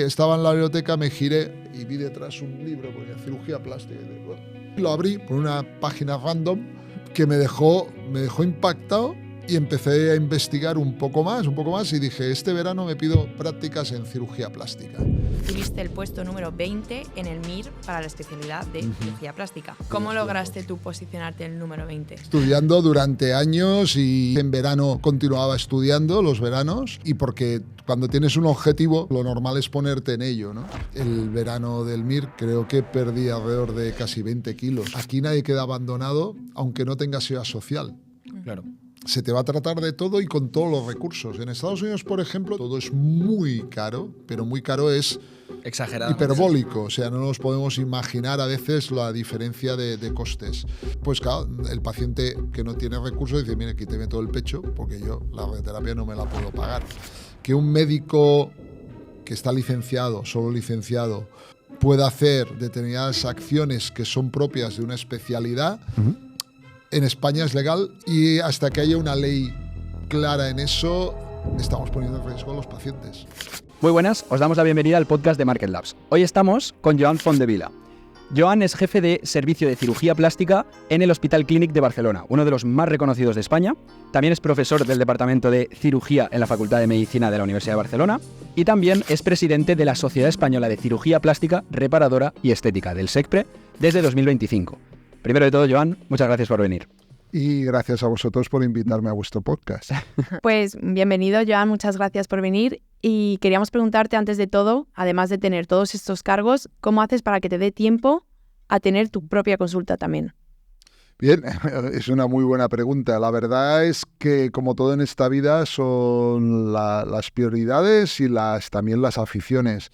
Estaba en la biblioteca, me giré y vi detrás un libro, ponía cirugía plástica. Lo abrí por una página random que me dejó impactado y empecé a investigar un poco más y dije, este verano me pido prácticas en cirugía plástica. Tuviste el puesto número 20 en el MIR para la especialidad de cirugía plástica. ¿Cómo lograste tú posicionarte en el número 20? Estudiando durante años y en verano continuaba estudiando, los veranos, y porque cuando tienes un objetivo, lo normal es ponerte en ello, ¿no? El verano del MIR creo que perdí alrededor de casi 20 kilos. Aquí nadie queda abandonado, aunque no tenga seguridad social. Claro. Se te va a tratar de todo y con todos los recursos. En Estados Unidos, por ejemplo, todo es muy caro, pero muy caro es exagerado, hiperbólico. O sea, no nos podemos imaginar a veces la diferencia de costes. Pues claro, el paciente que no tiene recursos dice, mire, quíteme todo el pecho porque yo la radioterapia no me la puedo pagar. Que un médico que está licenciado, solo licenciado, pueda hacer determinadas acciones que son propias de una especialidad, en España es legal y hasta que haya una ley clara en eso, estamos poniendo en riesgo a los pacientes. Muy buenas, os damos la bienvenida al podcast de Market Labs. Hoy estamos con Joan Fontdevila. Joan es jefe de servicio de cirugía plástica en el Hospital Clínic de Barcelona, uno de los más reconocidos de España. También es profesor del Departamento de Cirugía en la Facultad de Medicina de la Universidad de Barcelona y también es presidente de la Sociedad Española de Cirugía Plástica, Reparadora y Estética, del SECPRE, desde 2025. Primero de todo, Joan, muchas gracias por venir. Y gracias a vosotros por invitarme a vuestro podcast. Pues bienvenido, Joan, muchas gracias por venir. Y queríamos preguntarte antes de todo, además de tener todos estos cargos, ¿cómo haces para que te dé tiempo a tener tu propia consulta también? Bien, es una muy buena pregunta. La verdad es que, como todo en esta vida, son las prioridades y también las aficiones.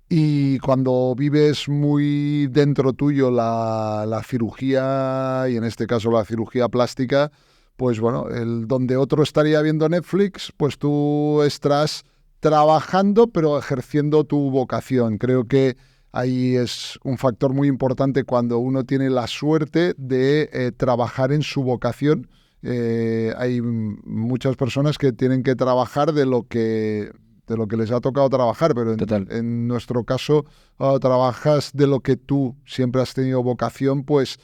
Y cuando vives muy dentro tuyo la cirugía, y en este caso la cirugía plástica, pues bueno, donde otro estaría viendo Netflix, pues tú estás trabajando pero ejerciendo tu vocación. Creo que ahí es un factor muy importante cuando uno tiene la suerte de trabajar en su vocación. Hay muchas personas que tienen que trabajar de lo que les ha tocado trabajar, pero en nuestro caso, cuando trabajas de lo que tú siempre has tenido vocación, pues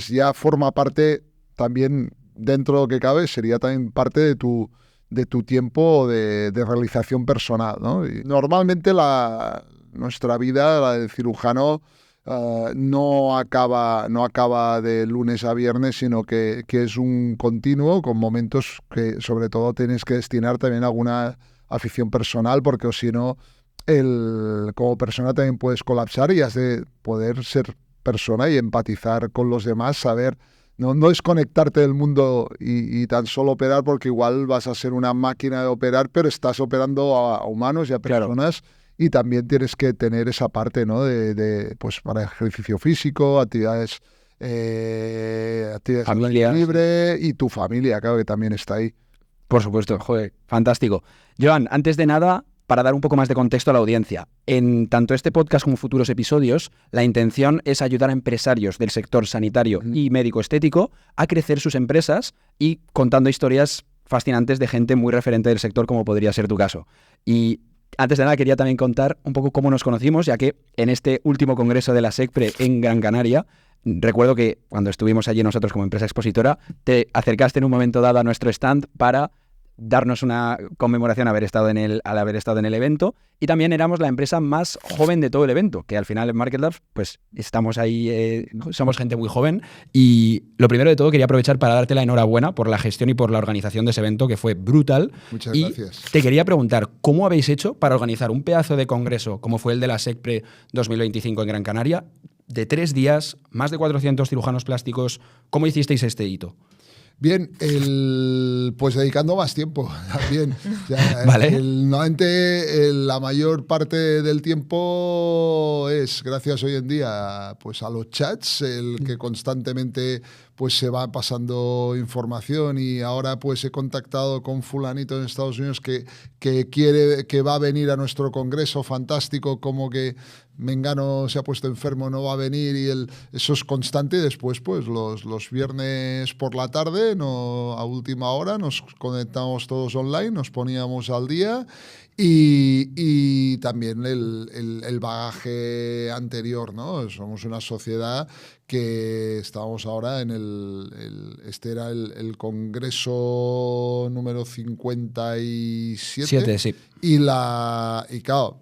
ya forma parte también, dentro de lo que cabe, sería también parte de tu tiempo de realización personal, ¿no? Y normalmente nuestra vida, la del cirujano, no acaba de lunes a viernes, sino que es un continuo con momentos que sobre todo tienes que destinar también a alguna afición personal, porque o si no, como persona también puedes colapsar y has de poder ser persona y empatizar con los demás, saber, no desconectarte del mundo y tan solo operar, porque igual vas a ser una máquina de operar, pero estás operando a humanos y a personas. Claro. Y también tienes que tener esa parte, ¿no? Pues para ejercicio físico, actividades libre y tu familia, claro, que también está ahí. Por supuesto, joder, fantástico. Joan, antes de nada, para dar un poco más de contexto a la audiencia, en tanto este podcast como futuros episodios, la intención es ayudar a empresarios del sector sanitario y médico-estético a crecer sus empresas y contando historias fascinantes de gente muy referente del sector, como podría ser tu caso. Y antes de nada, quería también contar un poco cómo nos conocimos, ya que en este último congreso de la SECPRE en Gran Canaria, recuerdo que cuando estuvimos allí nosotros como empresa expositora, te acercaste en un momento dado a nuestro stand para darnos una conmemoración al haber estado en el evento, y también éramos la empresa más joven de todo el evento, que al final en Market Labs pues estamos ahí, somos gente muy joven. Y lo primero de todo quería aprovechar para darte la enhorabuena por la gestión y por la organización de ese evento, que fue brutal. Muchas gracias. Te quería preguntar, ¿cómo habéis hecho para organizar un pedazo de congreso como fue el de la SECPRE 2025 en Gran Canaria, de 3 días, más de 400 cirujanos plásticos? ¿Cómo hicisteis este hito? Bien, pues dedicando más tiempo también. O sea, ¿Vale? Normalmente la mayor parte del tiempo es, gracias hoy en día, pues a los chats, el que constantemente pues se va pasando información y ahora pues he contactado con fulanito en Estados Unidos que va a venir a nuestro congreso, fantástico, como que Mengano se ha puesto enfermo, no va a venir eso es constante. Y después pues los viernes por la tarde, a última hora, nos conectamos todos online, nos poníamos al día. Y también el bagaje anterior, ¿no? Somos una sociedad que estamos ahora este era el congreso número 57. Sí. Y claro,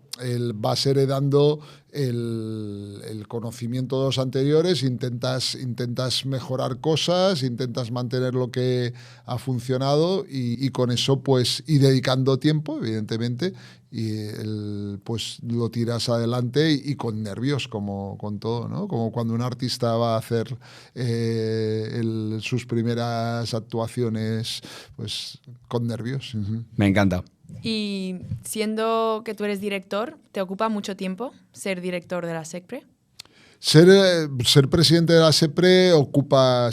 vas heredando el conocimiento de los anteriores, intentas mejorar cosas, intentas mantener lo que ha funcionado y con eso pues y dedicando tiempo, evidentemente, y pues lo tiras adelante y con nervios, como con todo, ¿no? Como cuando un artista va a hacer sus primeras actuaciones, pues con nervios. Me encanta. Y siendo que tú eres director, ¿te ocupa mucho tiempo ser director de la SECPRE? Ser presidente de la SEPRE ocupa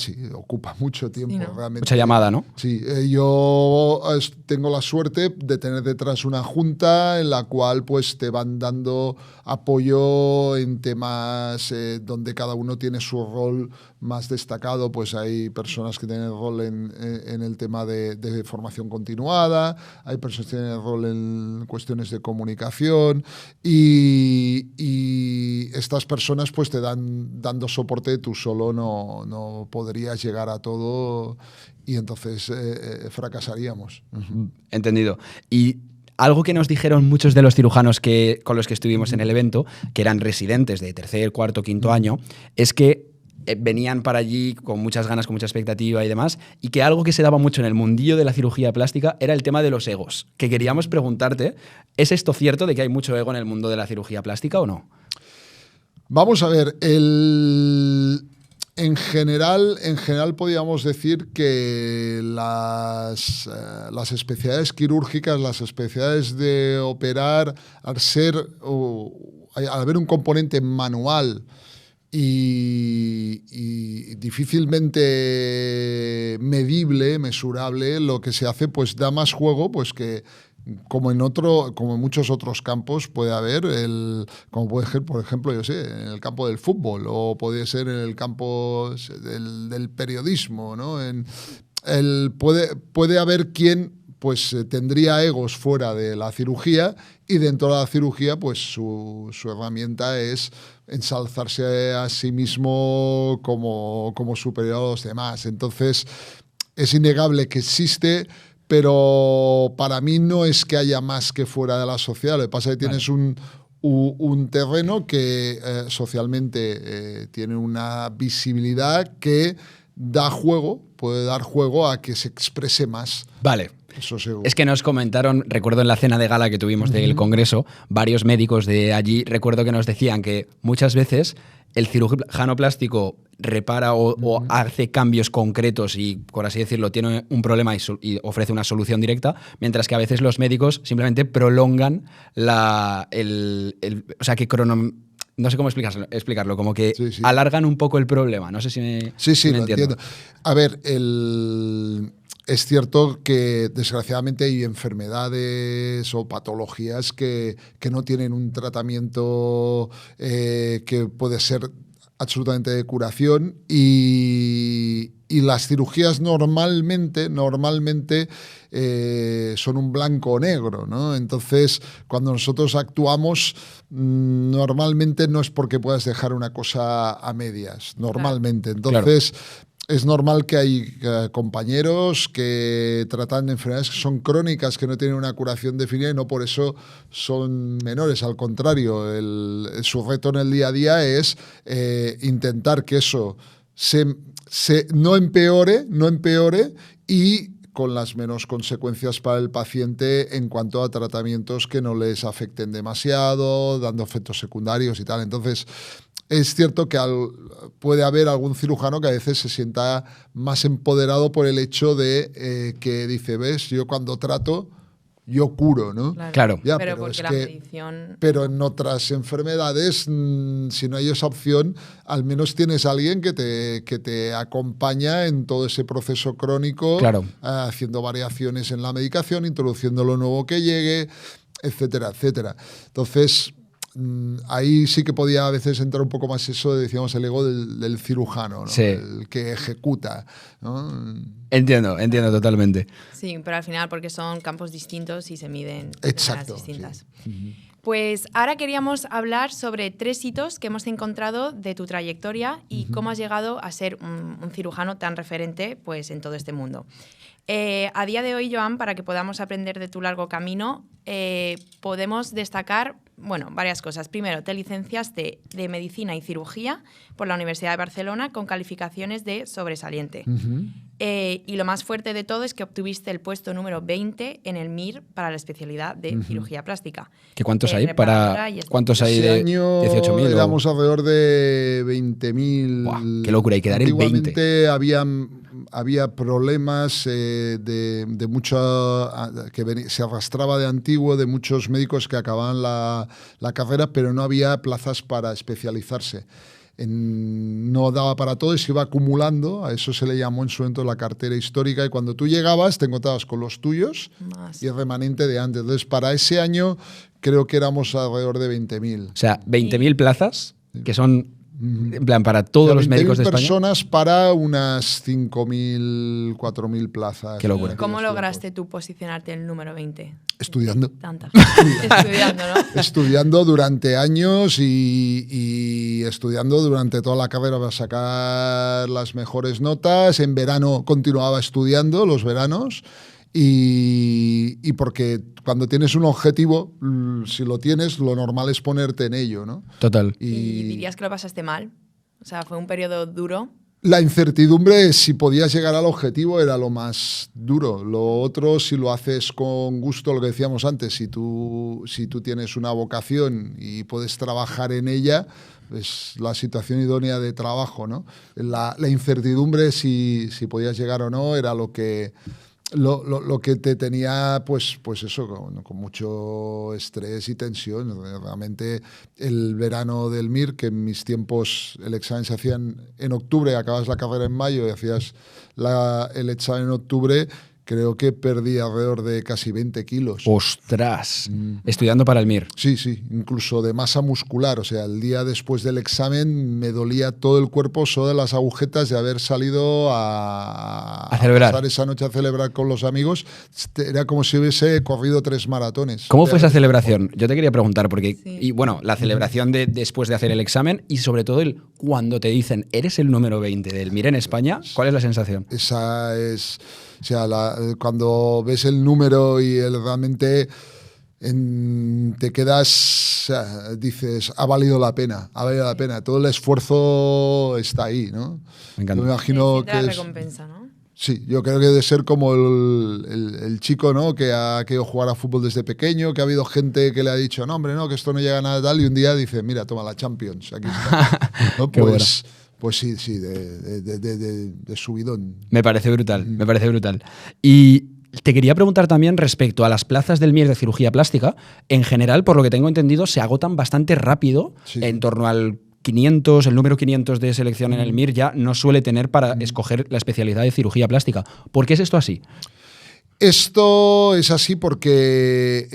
mucho tiempo, sí, ¿no? realmente. Mucha llamada, ¿no? Sí, yo tengo la suerte de tener detrás una junta en la cual pues te van dando apoyo en temas donde cada uno tiene su rol más destacado. Pues hay personas que tienen rol en el tema de formación continuada, hay personas que tienen rol en cuestiones de comunicación y estas personas pues te dan dando soporte. Tú solo no podrías llegar a todo y entonces fracasaríamos. Entendido. Y algo que nos dijeron muchos de los cirujanos con los que estuvimos en el evento, que eran residentes de tercer, cuarto, quinto año, es que venían para allí con muchas ganas, con mucha expectativa y demás, y que algo que se daba mucho en el mundillo de la cirugía plástica era el tema de los egos. Que queríamos preguntarte, ¿es esto cierto de que hay mucho ego en el mundo de la cirugía plástica o no? Vamos a ver, en general podríamos decir que las especialidades quirúrgicas, las especialidades de operar, al haber un componente manual y difícilmente medible, mesurable, lo que se hace pues da más juego, pues que como en muchos otros campos puede haber, como puede ser, por ejemplo, en el campo del fútbol, o puede ser en el campo del periodismo, ¿no? Puede haber quien pues tendría egos fuera de la cirugía y dentro de la cirugía pues su herramienta es ensalzarse a sí mismo como superior a los demás. Entonces es innegable que existe, pero para mí no es que haya más que fuera de la sociedad. Lo que pasa es que tienes un terreno que socialmente tiene una visibilidad que puede dar juego a que se exprese más. Vale. Eso seguro. Es que nos comentaron, recuerdo en la cena de gala que tuvimos del Congreso, varios médicos de allí, recuerdo que nos decían que muchas veces el cirujano plástico repara o hace cambios concretos y, por así decirlo, tiene un problema y ofrece una solución directa, mientras que a veces los médicos simplemente prolongan o sea, que no sé cómo explicarlo, como que sí. alargan un poco el problema. No sé si me lo entiendo. A ver, es cierto que desgraciadamente hay enfermedades o patologías que no tienen un tratamiento que puede ser absolutamente de curación y las cirugías normalmente son un blanco o negro, ¿no? Entonces, cuando nosotros actuamos, normalmente no es porque puedas dejar una cosa a medias, normalmente. Entonces, es normal que hay compañeros que tratan de enfermedades que son crónicas, que no tienen una curación definida y no por eso son menores. Al contrario, su reto en el día a día es intentar que eso no empeore y con las menos consecuencias para el paciente en cuanto a tratamientos que no les afecten demasiado, dando efectos secundarios y tal. Entonces, es cierto que puede haber algún cirujano que a veces se sienta más empoderado por el hecho de que dice, ves, yo cuando trato yo curo, ¿no? Claro. Ya, pero porque es la que, medición... pero en otras enfermedades, si no hay esa opción, al menos tienes a alguien que te acompaña en todo ese proceso crónico, Claro. haciendo variaciones en la medicación, introduciendo lo nuevo que llegue, etcétera, etcétera. Entonces, ahí sí que podía a veces entrar un poco más eso, decíamos, el ego del cirujano, ¿no? Sí. El que ejecuta, ¿no? Entiendo totalmente. Sí, pero al final porque son campos distintos y se miden de Exacto, maneras distintas. sí. Pues ahora queríamos hablar sobre 3 hitos que hemos encontrado de tu trayectoria y cómo has llegado a ser un cirujano tan referente pues, en todo este mundo. A día de hoy, Joan, para que podamos aprender de tu largo camino, podemos destacar varias cosas. Primero, te licenciaste de Medicina y Cirugía por la Universidad de Barcelona con calificaciones de sobresaliente. Y lo más fuerte de todo es que obtuviste el puesto número 20 en el MIR para la especialidad de cirugía plástica. ¿Qué cuántos hay? Reparadora y ¿Cuántos hay Ese de año 18.000? éramos alrededor de 20.000. Buah, qué locura, hay que dar el 20. Antiguamente había problemas de mucho que se arrastraba de antiguo, de muchos médicos que acababan la carrera, pero no había plazas para especializarse. No daba para todo y se iba acumulando, a eso se le llamó en su momento la cartera histórica, y cuando tú llegabas te encontrabas con los tuyos y el remanente de antes. Entonces, para ese año creo que éramos alrededor de 20.000. O sea, 20.000 plazas, que son, en plan, para todos los médicos de España. personas para unas 5.000, 4.000 plazas. Qué locura. ¿Cómo lograste tú posicionarte en el número 20? Estudiando. Tanta gente. Estudiando, ¿no? Estudiando durante años y estudiando durante toda la carrera para sacar las mejores notas. En verano continuaba estudiando, los veranos. Y porque cuando tienes un objetivo, si lo tienes, lo normal es ponerte en ello, ¿no? Total. ¿Y dirías que lo pasaste mal? O sea, ¿fue un periodo duro? La incertidumbre, si podías llegar al objetivo, era lo más duro. Lo otro, si lo haces con gusto, lo que decíamos antes, si tú tienes una vocación y puedes trabajar en ella, es la situación idónea de trabajo, ¿no? La incertidumbre, si podías llegar o no, era lo que te tenía, pues eso, con mucho estrés y tensión. Realmente el verano del MIR, que en mis tiempos el examen se hacía en octubre, acabas la carrera en mayo y hacías el examen en octubre, creo que perdí alrededor de casi 20 kilos. ¡Ostras! Estudiando para el MIR. Sí, incluso de masa muscular. O sea, el día después del examen me dolía todo el cuerpo solo de las agujetas de haber salido a celebrar. Pasar esa noche a celebrar con los amigos. Era como si hubiese corrido 3 maratones. ¿Cómo fue esa celebración? Yo te quería preguntar, porque, Sí. y bueno, la celebración después de hacer el examen y sobre todo cuando te dicen, eres el número 20 del MIR en España, ¿cuál es la sensación? Esa es... O sea, cuando ves el número y realmente te quedas, o sea, dices, ha valido la pena, todo el esfuerzo está ahí, ¿no? Me encanta. Yo me imagino Siente que la es... recompensa, ¿no? Sí, yo creo que debe ser como el chico, ¿no?, que ha querido jugar a fútbol desde pequeño, que ha habido gente que le ha dicho, no, hombre, no, que esto no llega a nada tal, y un día dice, mira, toma la Champions, aquí está. ¿No? Qué Pues sí, de subidón. Me parece brutal. Y te quería preguntar también respecto a las plazas del MIR de cirugía plástica. En general, por lo que tengo entendido, se agotan bastante rápido, Sí. en torno al 500, el número 500 de selección en el MIR ya no suele tener para escoger la especialidad de cirugía plástica. ¿Por qué es esto así? Esto es así porque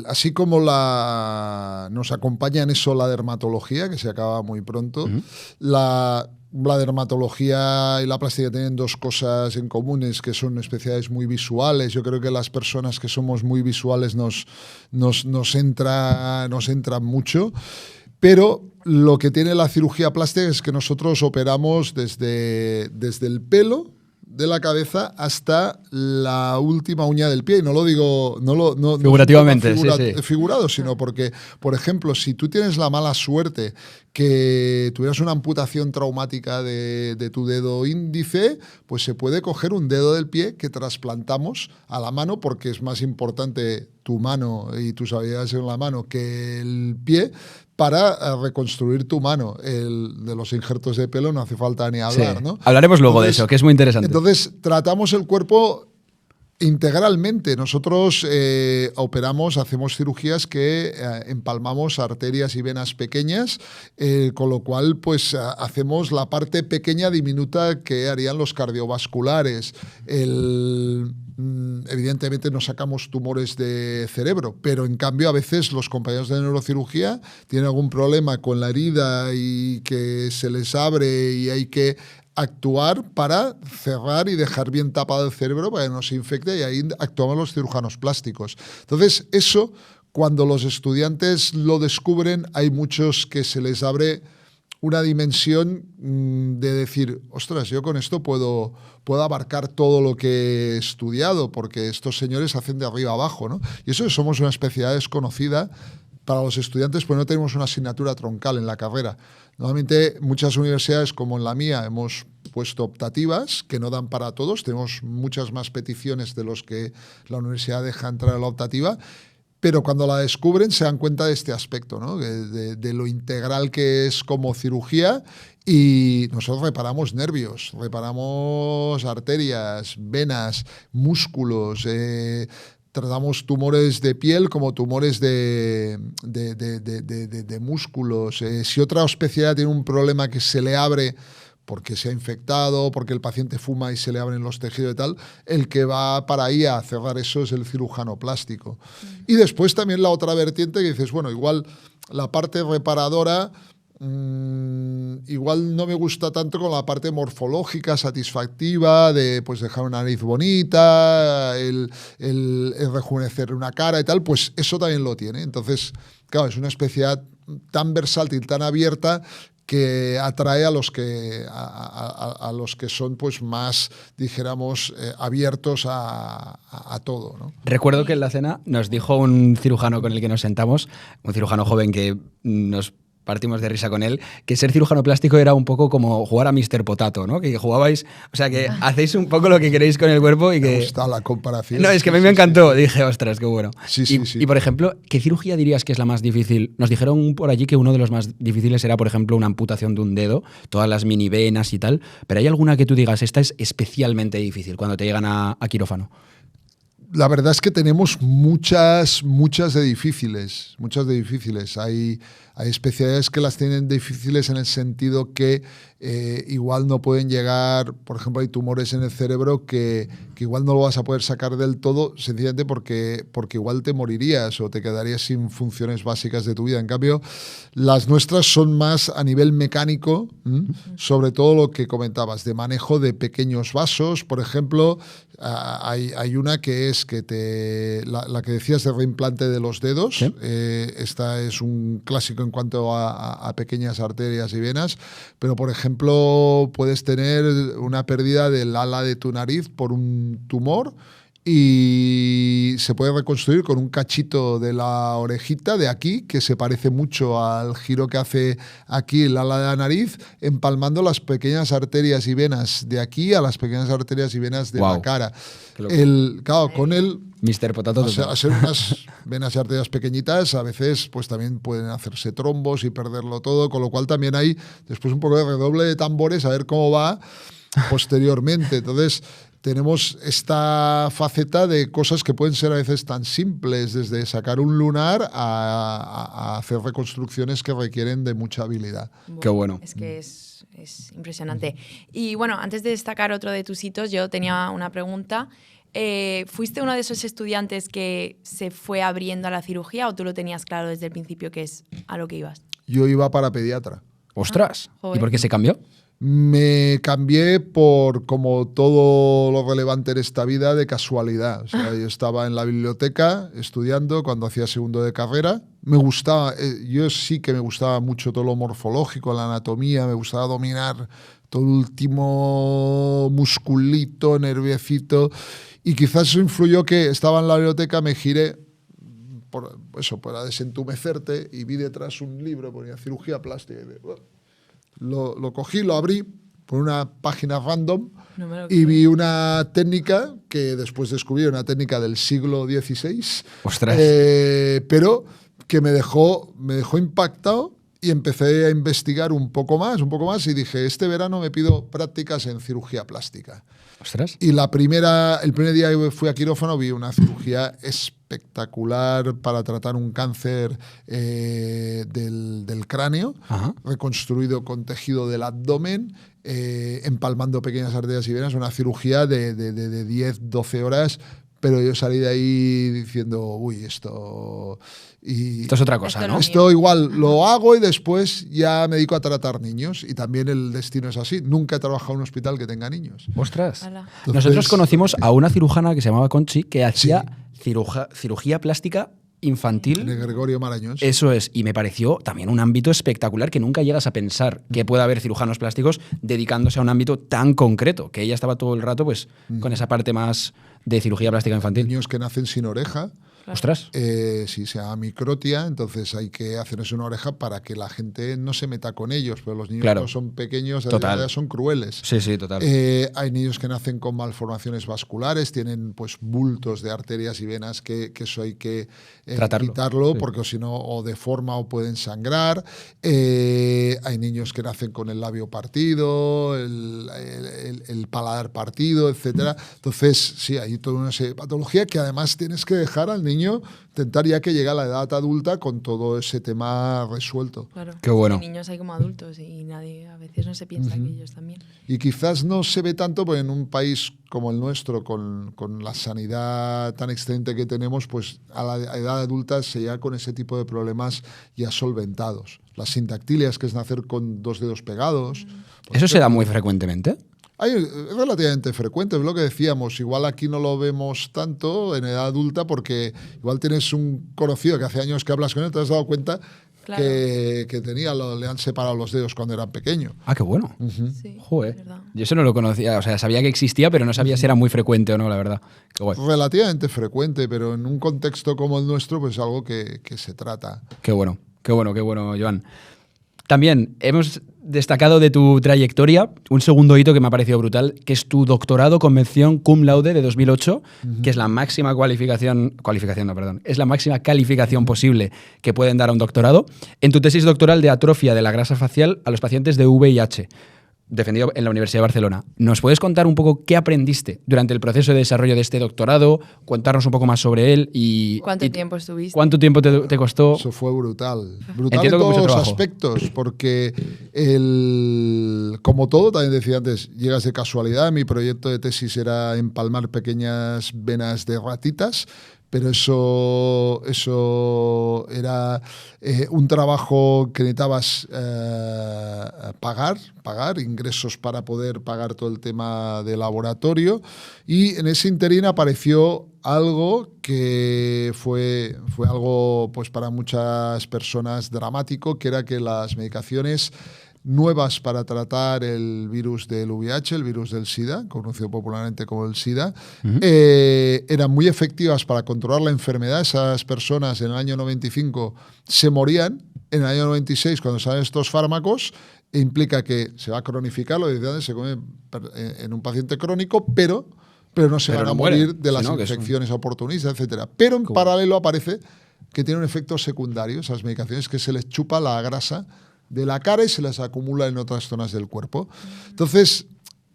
así como nos acompaña en eso la dermatología, que se acaba muy pronto, la dermatología y la plástica tienen 2 cosas en comunes, que son especialidades muy visuales. Yo creo que las personas que somos muy visuales nos entra mucho. Pero lo que tiene la cirugía plástica es que nosotros operamos desde el pelo de la cabeza hasta la última uña del pie. Y no lo digo Figurativamente, figurado, sino porque, por ejemplo, si tú tienes la mala suerte que tuvieras una amputación traumática de tu dedo índice, pues se puede coger un dedo del pie que trasplantamos a la mano, porque es más importante tu mano y tus habilidades en la mano que el pie, para reconstruir tu mano. De los injertos de pelo no hace falta ni hablar, Sí. ¿no? Hablaremos luego de eso, que es muy interesante. Entonces, tratamos el cuerpo Integralmente, nosotros operamos, hacemos cirugías que empalmamos arterias y venas pequeñas, con lo cual pues hacemos la parte pequeña diminuta que harían los cardiovasculares. Evidentemente no sacamos tumores de cerebro, pero en cambio a veces los compañeros de neurocirugía tienen algún problema con la herida y que se les abre y hay que actuar para cerrar y dejar bien tapado el cerebro para que no se infecte, y ahí actuamos los cirujanos plásticos. Entonces, eso, cuando los estudiantes lo descubren, hay muchos que se les abre una dimensión de decir, ostras, yo con esto puedo abarcar todo lo que he estudiado, porque estos señores hacen de arriba abajo, ¿no? Y eso somos una especialidad desconocida para los estudiantes, pues no tenemos una asignatura troncal en la carrera. Normalmente muchas universidades, como en la mía, hemos puesto optativas que no dan para todos. Tenemos muchas más peticiones de los que la universidad deja entrar a la optativa, pero cuando la descubren se dan cuenta de este aspecto, ¿no? de lo integral que es como cirugía. Y nosotros reparamos nervios, reparamos arterias, venas, músculos, tratamos tumores de piel como tumores de músculos. Si otra especialidad tiene un problema que se le abre porque se ha infectado, porque el paciente fuma y se le abren los tejidos y tal, el que va para ahí a cerrar eso es el cirujano plástico. Y después también la otra vertiente que dices, bueno, igual la parte reparadora igual no me gusta tanto con la parte morfológica, satisfactiva, de pues dejar una nariz bonita, el rejuvenecer una cara y tal, pues eso también lo tiene. Entonces, claro, es una especialidad tan versátil, tan abierta, que atrae a los que son pues más, dijéramos, abiertos a todo, ¿no? Recuerdo que en la cena nos dijo un cirujano con el que nos sentamos, un cirujano joven que nos partimos de risa con él, que ser cirujano plástico era un poco como jugar a Mr. Potato, ¿no? Que jugabais, o sea, que hacéis un poco lo que queréis con el cuerpo y que... Me gusta la comparación. No, es que a mí me encantó. Dije, ostras, qué bueno. Sí. Y, por ejemplo, ¿qué cirugía dirías que es la más difícil? Nos dijeron por allí que uno de los más difíciles era, por ejemplo, una amputación de un dedo, todas las mini venas y tal, pero ¿hay alguna que tú digas, esta es especialmente difícil cuando te llegan a quirófano? La verdad es que tenemos muchas de difíciles. Hay especialidades que las tienen difíciles en el sentido que igual no pueden llegar, por ejemplo, hay tumores en el cerebro que igual no lo vas a poder sacar del todo, sencillamente porque igual te morirías o te quedarías sin funciones básicas de tu vida. En cambio, las nuestras son más a nivel mecánico, sobre todo lo que comentabas, de manejo de pequeños vasos. Por ejemplo, hay una que es la que decías de reimplante de los dedos. ¿Sí? Esta es un clásico en cuanto a pequeñas arterias y venas, pero por ejemplo puedes tener una pérdida del ala de tu nariz por un tumor y se puede reconstruir con un cachito de la orejita de aquí, que se parece mucho al giro que hace aquí el ala de la nariz, empalmando las pequeñas arterias y venas de aquí a las pequeñas arterias y venas de la cara. Claro, con el Mr. Potato. A ser unas venas y arterias pequeñitas, a veces pues también pueden hacerse trombos y perderlo todo, con lo cual también hay después un poco de redoble de tambores a ver cómo va posteriormente. Entonces, tenemos esta faceta de cosas que pueden ser a veces tan simples, desde sacar un lunar a hacer reconstrucciones que requieren de mucha habilidad. Qué bueno. Es que es impresionante. Y bueno, antes de destacar otro de tus hitos, yo tenía una pregunta. ¿Fuiste uno de esos estudiantes que se fue abriendo a la cirugía o tú lo tenías claro desde el principio que es a lo que ibas? Yo iba para pediatra. ¡Ostras! ¿Y por qué se cambió? Me cambié por, como todo lo relevante en esta vida, de casualidad. O sea, yo estaba en la biblioteca estudiando cuando hacía segundo de carrera. Me gustaba, yo sí que me gustaba mucho todo lo morfológico, la anatomía, me gustaba dominar todo el último musculito, nerviecito. Y quizás eso influyó que estaba en la biblioteca, me giré para desentumecerte y vi detrás un libro, ponía cirugía plástica. Lo cogí, lo abrí por una página random y vi una técnica que después descubrí, una técnica del siglo XVI. ¡Ostras! Pero que me dejó impactado y empecé a investigar un poco más y dije, este verano me pido prácticas en cirugía plástica. Ostras. Y el primer día que fui a quirófano vi una cirugía espectacular para tratar un cáncer del cráneo, Ajá. reconstruido con tejido del abdomen, empalmando pequeñas arterias y venas, una cirugía de 10, 12 horas, pero yo salí de ahí diciendo, uy, esto es otra cosa, ¿no? Esto igual lo hago y después ya me dedico a tratar niños. Y también el destino es así. Nunca he trabajado en un hospital que tenga niños. Ostras. Entonces, nosotros conocimos a una cirujana que se llamaba Conchi que hacía cirugía plástica infantil. De Gregorio Marañón. Sí. Eso es, y me pareció también un ámbito espectacular que nunca llegas a pensar que pueda haber cirujanos plásticos dedicándose a un ámbito tan concreto, que ella estaba todo el rato pues con esa parte más de cirugía plástica infantil. Niños que nacen sin oreja. Ostras. Sí, se llama microtia, entonces hay que hacerles una oreja para que la gente no se meta con ellos, pero los niños no son pequeños, son crueles. Sí, total. Hay niños que nacen con malformaciones vasculares, tienen pues bultos de arterias y venas que eso hay que quitarlo, porque si no o deforma o pueden sangrar. Hay niños que nacen con el labio partido, el paladar partido, etcétera. Entonces, sí, hay toda una serie de patología que además tienes que dejar al niño intentar ya que llegue a la edad adulta con todo ese tema resuelto. Claro. Qué bueno. Hay niños hay como adultos y nadie a veces no se piensa que ellos también. Y quizás no se ve tanto, porque en un país como el nuestro, con la sanidad tan excelente que tenemos, pues a la edad adulta se llega con ese tipo de problemas ya solventados. Las sindactilias, que es nacer con 2 dedos pegados. ¿Eso se da muy frecuentemente? Es relativamente frecuente, es lo que decíamos. Igual aquí no lo vemos tanto en edad adulta porque igual tienes un conocido que hace años que hablas con él, te has dado cuenta que le han separado los dedos cuando era pequeño. Ah, qué bueno. Sí, Joder. verdad. Yo eso no lo conocía, o sea, sabía que existía, pero no sabía si era muy frecuente o no, la verdad. Qué guay. Relativamente frecuente, pero en un contexto como el nuestro, pues es algo que se trata. Qué bueno, Joan. También hemos destacado de tu trayectoria un segundo hito que me ha parecido brutal, que es tu doctorado con mención cum laude de 2008, que es la máxima es la máxima calificación posible que pueden dar a un doctorado, en tu tesis doctoral de atrofia de la grasa facial a los pacientes de VIH, defendido en la Universidad de Barcelona. ¿Nos puedes contar un poco qué aprendiste durante el proceso de desarrollo de este doctorado? Contarnos un poco más sobre él y... ¿Cuánto tiempo estuviste? ¿Cuánto tiempo te costó? Eso fue brutal. Entiendo en todos los trabajo. aspectos, porque como todo, también decía antes, llegas de casualidad. Mi proyecto de tesis era empalmar pequeñas venas de ratitas, pero eso era un trabajo que necesitabas pagar ingresos para poder pagar todo el tema de laboratorio, y en ese interín apareció algo que fue algo pues para muchas personas dramático, que era que las medicaciones nuevas para tratar el virus del VIH, el virus del SIDA, conocido popularmente como el SIDA, eran muy efectivas para controlar la enfermedad. Esas personas en el año 95 se morían. En el año 96, cuando salen estos fármacos, implica que se va a cronificar, lo que decía antes, se come en un paciente crónico, pero no se van a morir de las infecciones oportunistas, etcétera. Pero en paralelo aparece que tiene un efecto secundario, esas medicaciones, que se les chupa la grasa de la cara y se las acumula en otras zonas del cuerpo. Entonces,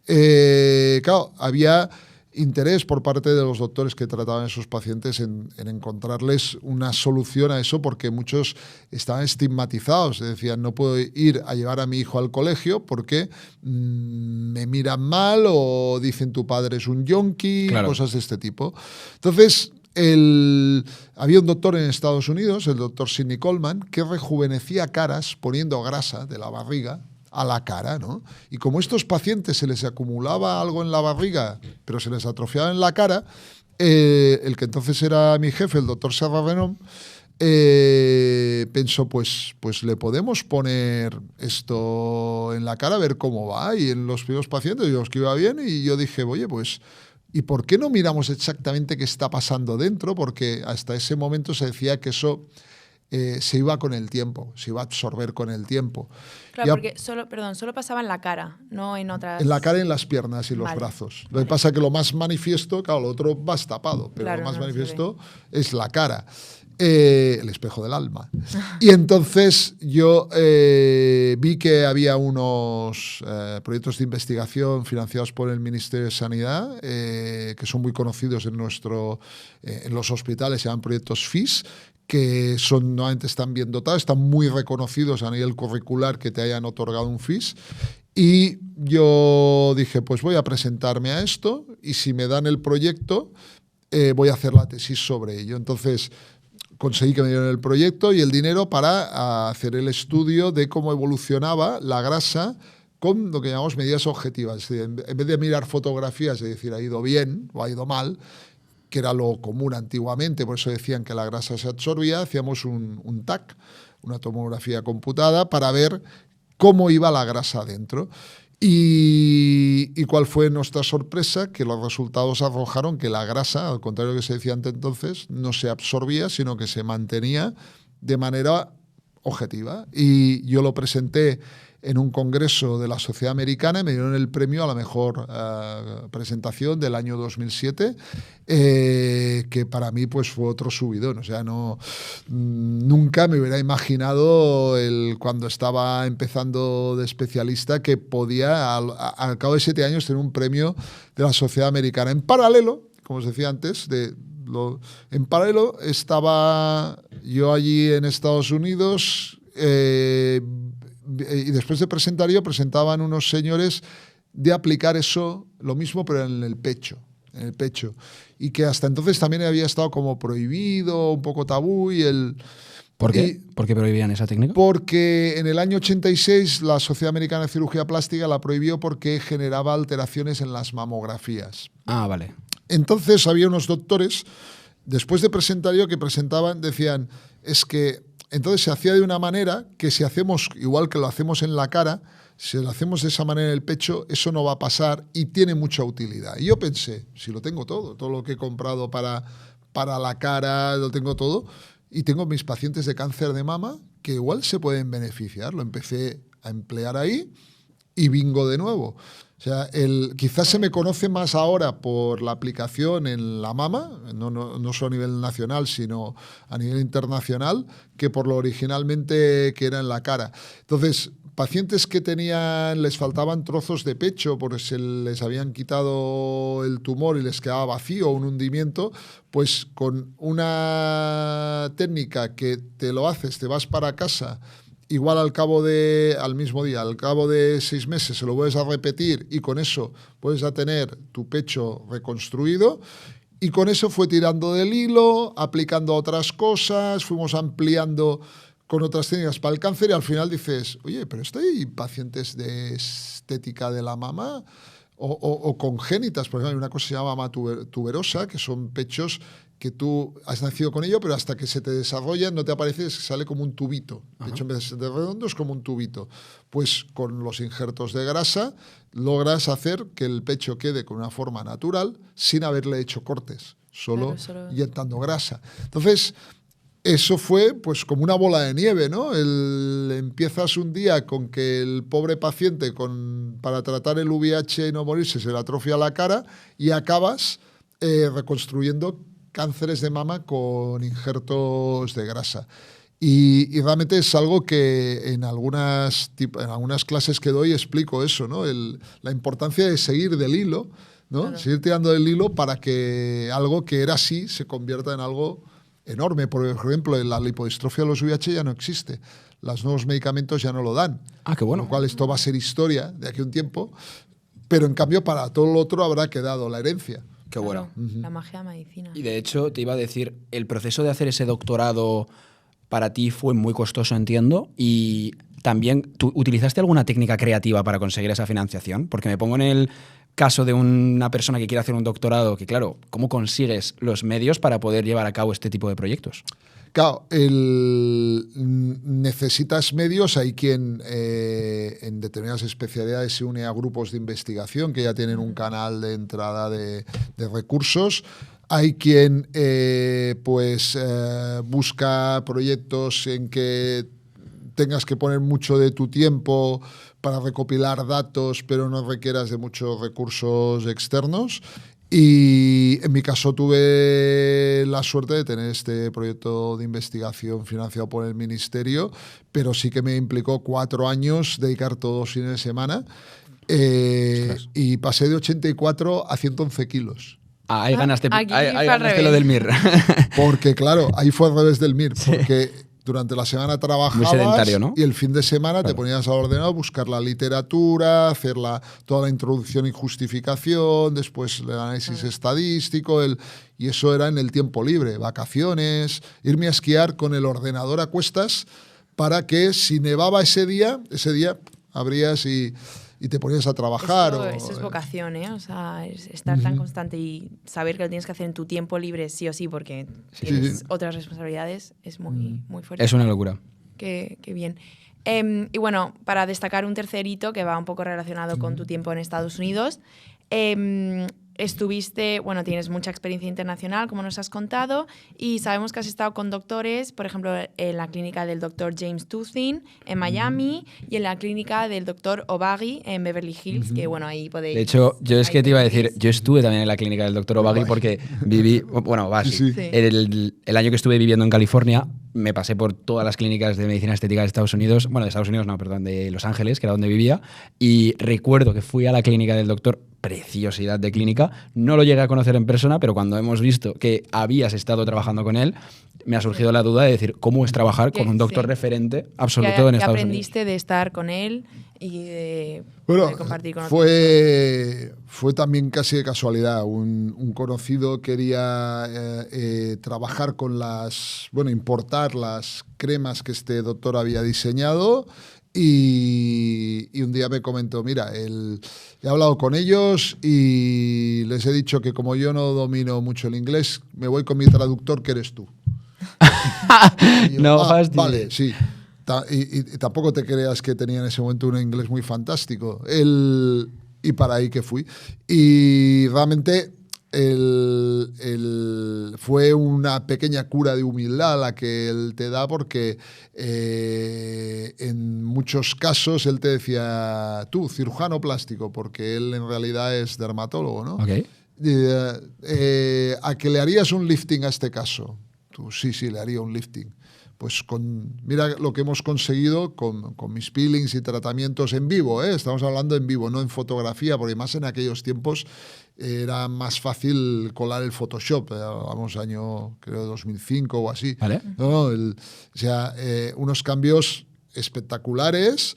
claro, había interés por parte de los doctores que trataban a esos pacientes en encontrarles una solución a eso, porque muchos estaban estigmatizados. Decían, no puedo ir a llevar a mi hijo al colegio porque me miran mal, o dicen tu padre es un yonki, cosas de este tipo. Entonces, había un doctor en Estados Unidos, el doctor Sidney Coleman, que rejuvenecía caras poniendo grasa de la barriga a la cara, ¿no? Y como a estos pacientes se les acumulaba algo en la barriga, pero se les atrofiaba en la cara, el que entonces era mi jefe, el doctor Serra Renom, pensó, pues le podemos poner esto en la cara a ver cómo va. Y en los primeros pacientes, los que iba bien, y yo dije, oye, pues ¿y por qué no miramos exactamente qué está pasando dentro? Porque hasta ese momento se decía que eso se iba con el tiempo, se iba a absorber con el tiempo. Claro, porque solo pasaba en la cara, no en otras... En la cara, en las piernas y los brazos. Lo que pasa es que lo más manifiesto, claro, lo otro vas tapado, pero lo más manifiesto es la cara. el espejo del alma. Y entonces yo vi que había unos proyectos de investigación financiados por el Ministerio de Sanidad, que son muy conocidos en los hospitales, se llaman proyectos FIS, que normalmente están bien dotados, están muy reconocidos a nivel curricular que te hayan otorgado un FIS. Y yo dije, pues voy a presentarme a esto y si me dan el proyecto, voy a hacer la tesis sobre ello. Entonces, conseguí que me dieran el proyecto y el dinero para hacer el estudio de cómo evolucionaba la grasa con lo que llamamos medidas objetivas. Es decir, en vez de mirar fotografías y decir ha ido bien o ha ido mal, que era lo común antiguamente, por eso decían que la grasa se absorbía, hacíamos un TAC, una tomografía computada, para ver cómo iba la grasa adentro. ¿Y cuál fue nuestra sorpresa? Que los resultados arrojaron que la grasa, al contrario de lo que se decía antes entonces, no se absorbía, sino que se mantenía de manera objetiva. Y yo lo presenté en un congreso de la Sociedad Americana y me dieron el premio a la mejor presentación del año 2007, que para mí pues fue otro subidón. O sea, nunca me hubiera imaginado cuando estaba empezando de especialista que podía al cabo de 7 años tener un premio de la Sociedad Americana. En paralelo, como os decía antes, en paralelo estaba yo allí en Estados Unidos, y después de presentar yo, presentaban unos señores de aplicar eso, lo mismo, pero en el pecho. Y que hasta entonces también había estado como prohibido, un poco tabú. ¿Por qué? ¿Por qué prohibían esa técnica? Porque en el año 86 la Sociedad Americana de Cirugía Plástica la prohibió porque generaba alteraciones en las mamografías. Ah, vale. Entonces había unos doctores, después de presentar yo, que presentaban, decían, es que entonces se hacía de una manera que si hacemos, igual que lo hacemos en la cara, si lo hacemos de esa manera en el pecho, eso no va a pasar y tiene mucha utilidad. Y yo pensé, si lo tengo todo lo que he comprado para la cara, lo tengo todo, y tengo mis pacientes de cáncer de mama que igual se pueden beneficiar. Lo empecé a emplear ahí y bingo de nuevo. O sea, quizás se me conoce más ahora por la aplicación en la mama, no solo a nivel nacional, sino a nivel internacional, que por lo originalmente que era en la cara. Entonces, pacientes que les faltaban trozos de pecho porque se les habían quitado el tumor y les quedaba vacío, un hundimiento, pues con una técnica que te lo haces, te vas para casa, igual al mismo día, al cabo de 6 meses se lo vuelves a repetir y con eso puedes tener tu pecho reconstruido. Y con eso fue tirando del hilo, aplicando otras cosas, fuimos ampliando con otras técnicas para el cáncer y al final dices, oye, pero hay pacientes de estética de la mama o congénitas. Por ejemplo, hay una cosa que se llama mama tuberosa, que son pechos que tú has nacido con ello, pero hasta que se te desarrollan no te aparece, sale como un tubito. De hecho, en vez de ser redondo, es como un tubito. Pues con los injertos de grasa logras hacer que el pecho quede con una forma natural sin haberle hecho cortes, solo inyectando grasa. Entonces, eso fue pues como una bola de nieve, ¿no? Empiezas un día con que el pobre paciente para tratar el VIH y no morirse se le atrofia la cara y acabas reconstruyendo cánceres de mama con injertos de grasa. Y realmente es algo que en algunas clases que doy explico eso, ¿no? La importancia de seguir del hilo, ¿no? Claro. Seguir tirando del hilo para que algo que era así se convierta en algo enorme. Por ejemplo, la lipodistrofia de los VIH ya no existe. Los nuevos medicamentos ya no lo dan. Ah, qué bueno. Con lo cual esto va a ser historia de aquí a un tiempo. Pero en cambio para todo lo otro habrá quedado la herencia. Qué bueno. La magia de la medicina. Y de hecho, te iba a decir, el proceso de hacer ese doctorado para ti fue muy costoso, entiendo, y también, ¿tú utilizaste alguna técnica creativa para conseguir esa financiación? Porque me pongo en el caso de una persona que quiere hacer un doctorado, que claro, ¿cómo consigues los medios para poder llevar a cabo este tipo de proyectos? Claro, necesitas medios. Hay quien en determinadas especialidades se une a grupos de investigación que ya tienen un canal de entrada de recursos. Hay quien busca proyectos en que tengas que poner mucho de tu tiempo para recopilar datos, pero no requieras de muchos recursos externos. Y en mi caso tuve la suerte de tener este proyecto de investigación financiado por el Ministerio, pero sí que me implicó 4 años dedicar todos los fines de semana y pasé de 84 a 111 kilos. Ahí ganaste, Aquí ahí fue al ganaste lo revés. del MIR. Porque claro, ahí fue al revés del MIR, porque durante la semana Muy trabajabas sedentario, ¿no? y el fin de semana Claro. te ponías al ordenador, buscar la literatura, hacer toda la introducción y justificación, después el análisis estadístico, y eso era en el tiempo libre, vacaciones, irme a esquiar con el ordenador a cuestas para que si nevaba ese día abrías y te ponías a trabajar. Eso es vocación, ¿eh? O sea, estar tan constante y saber que lo tienes que hacer en tu tiempo libre sí o sí, porque tienes otras responsabilidades, es muy, muy fuerte. Es una locura. Qué bien. Y bueno, para destacar un tercer hito que va un poco relacionado con tu tiempo en Estados Unidos, tienes mucha experiencia internacional, como nos has contado, y sabemos que has estado con doctores, por ejemplo, en la clínica del doctor James Tuthin en Miami y en la clínica del doctor Obagi en Beverly Hills, que bueno, ahí podéis... De hecho, yo es que te iba a decir, podéis- yo estuve también en la clínica del doctor Obagi porque viví, Sí. el año que estuve viviendo en California, me pasé por todas las clínicas de medicina estética de Estados Unidos, bueno, de Estados Unidos no, perdón, de Los Ángeles, que era donde vivía, y recuerdo que fui a la clínica del doctor, preciosidad de clínica, no lo llegué a conocer en persona, pero cuando hemos visto que habías estado trabajando con él, me ha surgido la duda de decir, ¿cómo es trabajar con un doctor Sí. referente absoluto en ¿Qué Estados Unidos? aprendiste de estar con él y de Bueno, poder compartir con otros? fue también casi de casualidad. Un conocido quería trabajar con importar las cremas que este doctor había diseñado y un día me comentó, mira, he hablado con ellos y les he dicho que como yo no domino mucho el inglés, me voy con mi traductor, que eres tú. Y yo, No fastidies. vale, sí. Y tampoco te creas que tenía en ese momento un inglés muy fantástico. Y para ahí que fui. Y realmente fue una pequeña cura de humildad la que él te da, porque en muchos casos él te decía, tú, cirujano plástico, porque él en realidad es dermatólogo, ¿no? Ok. ¿A que le harías un lifting a este caso? Tú, sí, le haría un lifting. Pues mira lo que hemos conseguido con mis peelings y tratamientos en vivo, ¿eh? Estamos hablando en vivo, no en fotografía, porque más en aquellos tiempos era más fácil colar el Photoshop. Vamos, año, creo, 2005 o así. ¿Vale? ¿No? Unos cambios espectaculares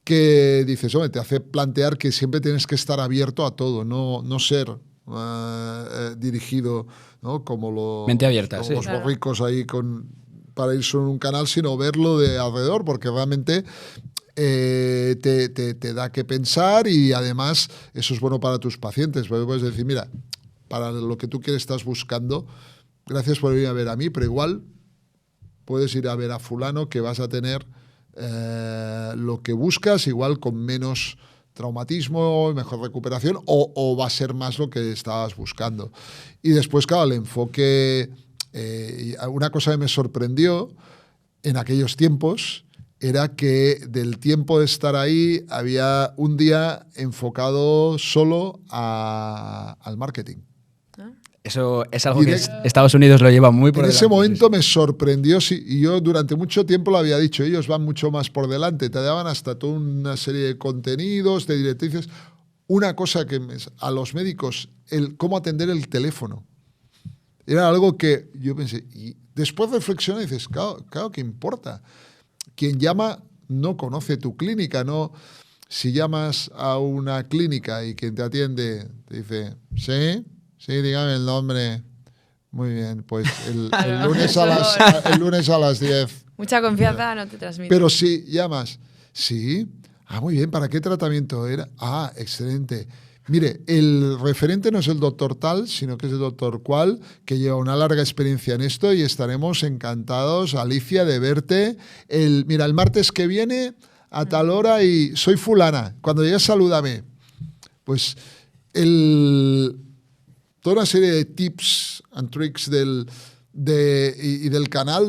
que dices, hombre, te hace plantear que siempre tienes que estar abierto a todo, no ser dirigido, ¿no? Como Mente abierta, los sí. Claro. borricos ahí para ir solo en un canal, sino verlo de alrededor, porque realmente te da que pensar, y además eso es bueno para tus pacientes, porque puedes decir, mira, para lo que tú quieres estás buscando, gracias por venir a ver a mí, pero igual puedes ir a ver a fulano que vas a tener lo que buscas, igual con menos traumatismo, mejor recuperación, o va a ser más lo que estabas buscando. Y después, claro, el enfoque... una cosa que me sorprendió en aquellos tiempos era que del tiempo de estar ahí había un día enfocado solo al marketing. Eso es algo que Estados Unidos lo lleva muy por En delante. ese momento me sorprendió, sí, y yo durante mucho tiempo lo había dicho, ellos van mucho más por delante, te daban hasta toda una serie de contenidos, de directrices. Una cosa que a los médicos, cómo atender el teléfono. Era algo que yo pensé, y después reflexioné y dices, claro que importa. Quien llama no conoce tu clínica, no. Si llamas a una clínica y quien te atiende te dice, sí, dígame el nombre. Muy bien, pues el lunes a las 10. Mucha confianza no te transmite. Pero si llamas, sí, muy bien, ¿para qué tratamiento era? Excelente. Mire, el referente no es el doctor tal, sino que es el doctor cual, que lleva una larga experiencia en esto, y estaremos encantados, Alicia, de verte. Mira, el martes que viene a tal hora y soy fulana. Cuando llegues, salúdame. Pues toda una serie de tips and tricks del canal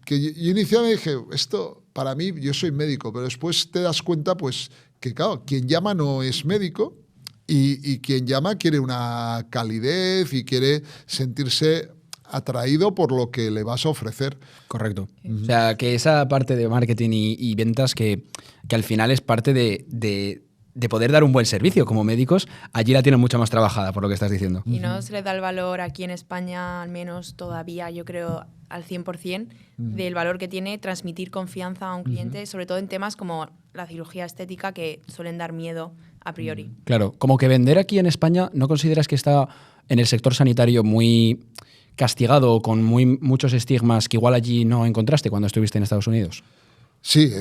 que yo inicialmente dije, esto para mí, yo soy médico, pero después te das cuenta pues que claro, quien llama no es médico, Y quien llama quiere una calidez y quiere sentirse atraído por lo que le vas a ofrecer. Correcto. O sea, que esa parte de marketing y ventas que al final es parte de poder dar un buen servicio como médicos, allí la tienen mucho más trabajada, por lo que estás diciendo. Y no se le da el valor aquí en España, al menos todavía, yo creo, al 100%, del valor que tiene transmitir confianza a un cliente, sobre todo en temas como la cirugía estética, que suelen dar miedo a priori. Claro, como que vender aquí en España, ¿no consideras que está en el sector sanitario muy castigado, con muchos estigmas que igual allí no encontraste cuando estuviste en Estados Unidos? Sí,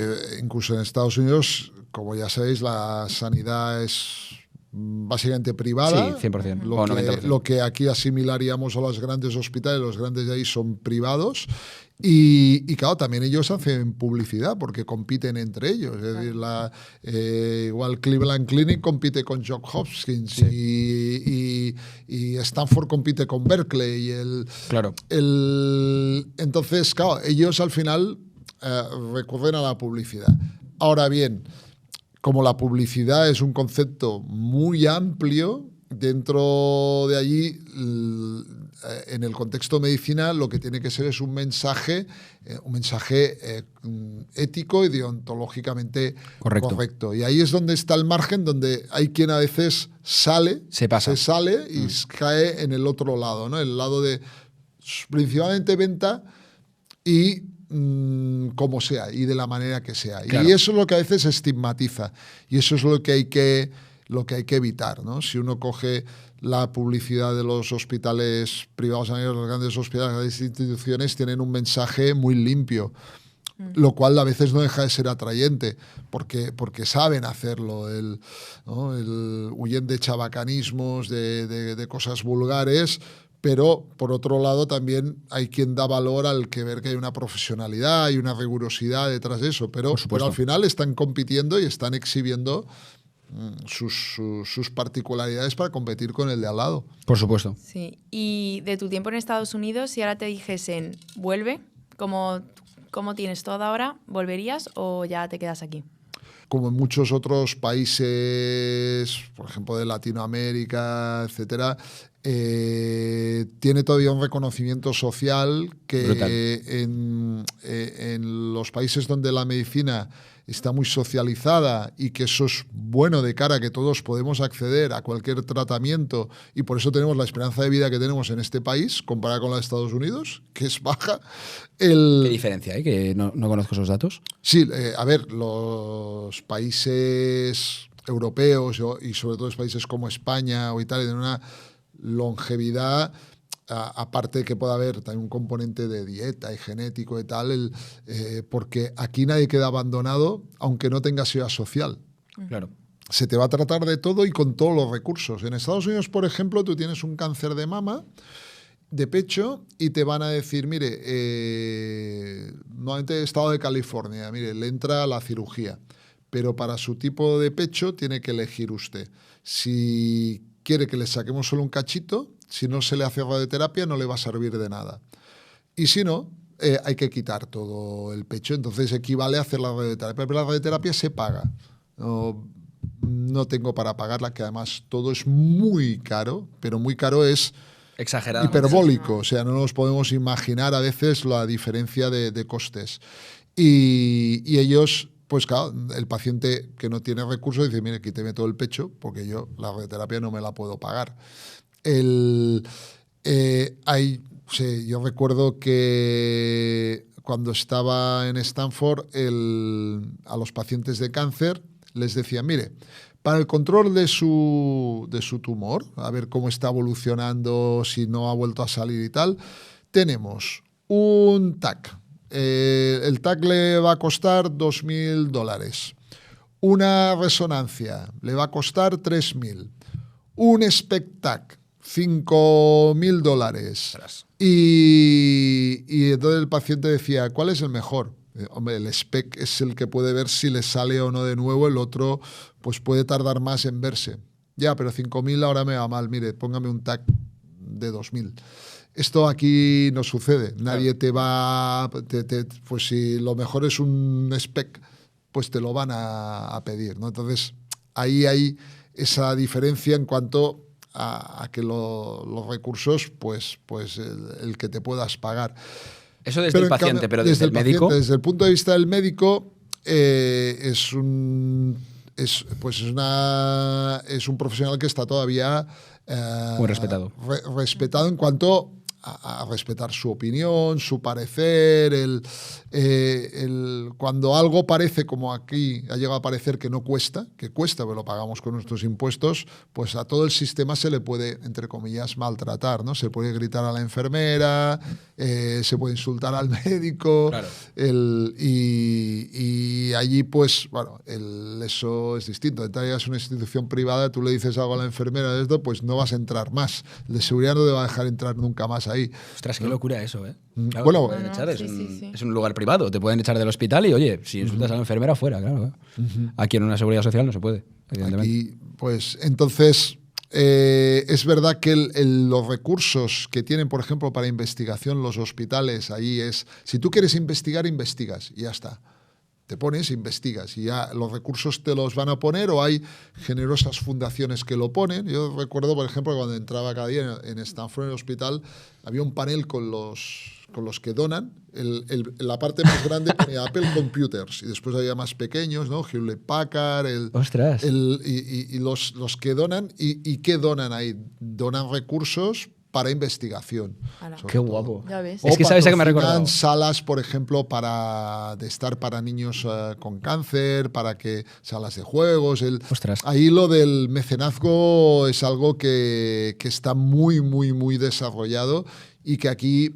incluso en Estados Unidos, como ya sabéis, la sanidad es básicamente privada. Sí, 100%. Lo, O que, 90%. lo que aquí asimilaríamos a los grandes hospitales, los grandes de ahí son privados. Y claro, también ellos hacen publicidad porque compiten entre ellos. Es decir, igual Cleveland Clinic compite con Johns Hopkins y Stanford compite con Berkeley. Claro. Entonces, claro, ellos al final recurren a la publicidad. Ahora bien, como la publicidad es un concepto muy amplio, dentro de allí, en el contexto de medicina, lo que tiene que ser es un mensaje ético y deontológicamente correcto. Y ahí es donde está el margen, donde hay quien a veces se sale y cae en el otro lado, ¿no? El lado de principalmente venta y como sea y de la manera que sea. Claro. Y eso es lo que a veces estigmatiza y eso es lo que hay que evitar, ¿no? Si uno coge la publicidad de los hospitales privados, los grandes hospitales, las instituciones tienen un mensaje muy limpio, lo cual a veces no deja de ser atrayente, porque saben hacerlo, huyen de chabacanismos, de cosas vulgares. Pero, por otro lado, también hay quien da valor al que ver que hay una profesionalidad y una rigurosidad detrás de eso. Pero al final están compitiendo y están exhibiendo sus particularidades para competir con el de al lado. Por supuesto. Sí. Y de tu tiempo en Estados Unidos, si ahora te dijesen, vuelve, como tienes todo ahora, ¿volverías o ya te quedas aquí? Como en muchos otros países, por ejemplo, de Latinoamérica, etcétera, tiene todavía un reconocimiento social que en los países donde la medicina está muy socializada y que eso es bueno de cara a que todos podemos acceder a cualquier tratamiento y por eso tenemos la esperanza de vida que tenemos en este país comparada con la de Estados Unidos, que es baja. ¿Qué diferencia hay? Que no conozco esos datos. Sí, a ver, los países europeos y sobre todo los países como España o Italia tienen una longevidad, aparte de que pueda haber también un componente de dieta y genético y tal, porque aquí nadie queda abandonado aunque no tenga seguridad social. Claro. Se te va a tratar de todo y con todos los recursos. En Estados Unidos, por ejemplo, tú tienes un cáncer de mama, de pecho, y te van a decir, mire, normalmente el estado de California, mire, le entra la cirugía, pero para su tipo de pecho tiene que elegir usted. Si quiere que le saquemos solo un cachito, si no se le hace radioterapia no le va a servir de nada. Y si no, hay que quitar todo el pecho, entonces equivale a hacer la radioterapia, pero la radioterapia se paga. No tengo para pagarla, que además todo es muy caro, pero muy caro es hiperbólico, o sea, no nos podemos imaginar a veces la diferencia de costes. Y ellos, pues claro, el paciente que no tiene recursos dice, mire, quíteme todo el pecho porque yo la radioterapia no me la puedo pagar. Yo recuerdo que cuando estaba en Stanford, a los pacientes de cáncer les decía, mire, para el control de su tumor, a ver cómo está evolucionando, si no ha vuelto a salir y tal, tenemos un TAC. El TAC le va a costar $2.000. Una resonancia le va a costar $3.000. Un SPECT-TAC, $5.000. Y entonces el paciente decía, ¿cuál es el mejor? Hombre, el SPECT es el que puede ver si le sale o no de nuevo, el otro pues puede tardar más en verse. Ya, pero 5.000 ahora me va mal, mire, póngame un TAC de 2.000. Esto aquí no sucede, nadie te va, pues si lo mejor es un SPECT, pues te lo van a pedir, ¿no? Entonces, ahí hay esa diferencia en cuanto a que los recursos, pues el que te puedas pagar. Eso desde el paciente, cambio, pero desde el médico. Desde el punto de vista del médico, es un profesional que está todavía muy respetado. Respetado en cuanto a respetar su opinión, su parecer, cuando algo parece, como aquí ha llegado a parecer que no cuesta, que cuesta, pero lo pagamos con nuestros impuestos, pues a todo el sistema se le puede, entre comillas, maltratar, ¿no? Se puede gritar a la enfermera, se puede insultar al médico, claro. Y allí, pues, bueno, eso es distinto. Entras a una institución privada, tú le dices algo a la enfermera de esto, pues no vas a entrar más. El de seguridad no te va a dejar entrar nunca más ahí. Ostras, qué locura eso, ¿eh? Claro, bueno, te pueden echar, es un lugar privado, te pueden echar del hospital y, oye, si insultas a la enfermera, fuera, claro. Aquí en una seguridad social no se puede, evidentemente. Aquí, pues, entonces, es verdad que los recursos que tienen, por ejemplo, para investigación los hospitales, ahí es, si tú quieres investigar, investigas y ya está. Te pones, investigas y ya los recursos te los van a poner, o hay generosas fundaciones que lo ponen. Yo recuerdo, por ejemplo, cuando entraba cada día en Stanford, en el hospital, había un panel con los que donan. La parte más grande ponía Apple Computers y después había más pequeños, ¿no? Hewlett Packard, ¡Ostras! y los que donan. ¿Y qué donan ahí? Donan recursos para investigación. ¡Qué guapo! Ya ves. Es que sabes a qué me ha recordado. Salas, por ejemplo, de estar para niños con cáncer, para que salas de juegos. Ostras. Ahí lo del mecenazgo es algo que está muy, muy, muy desarrollado y que aquí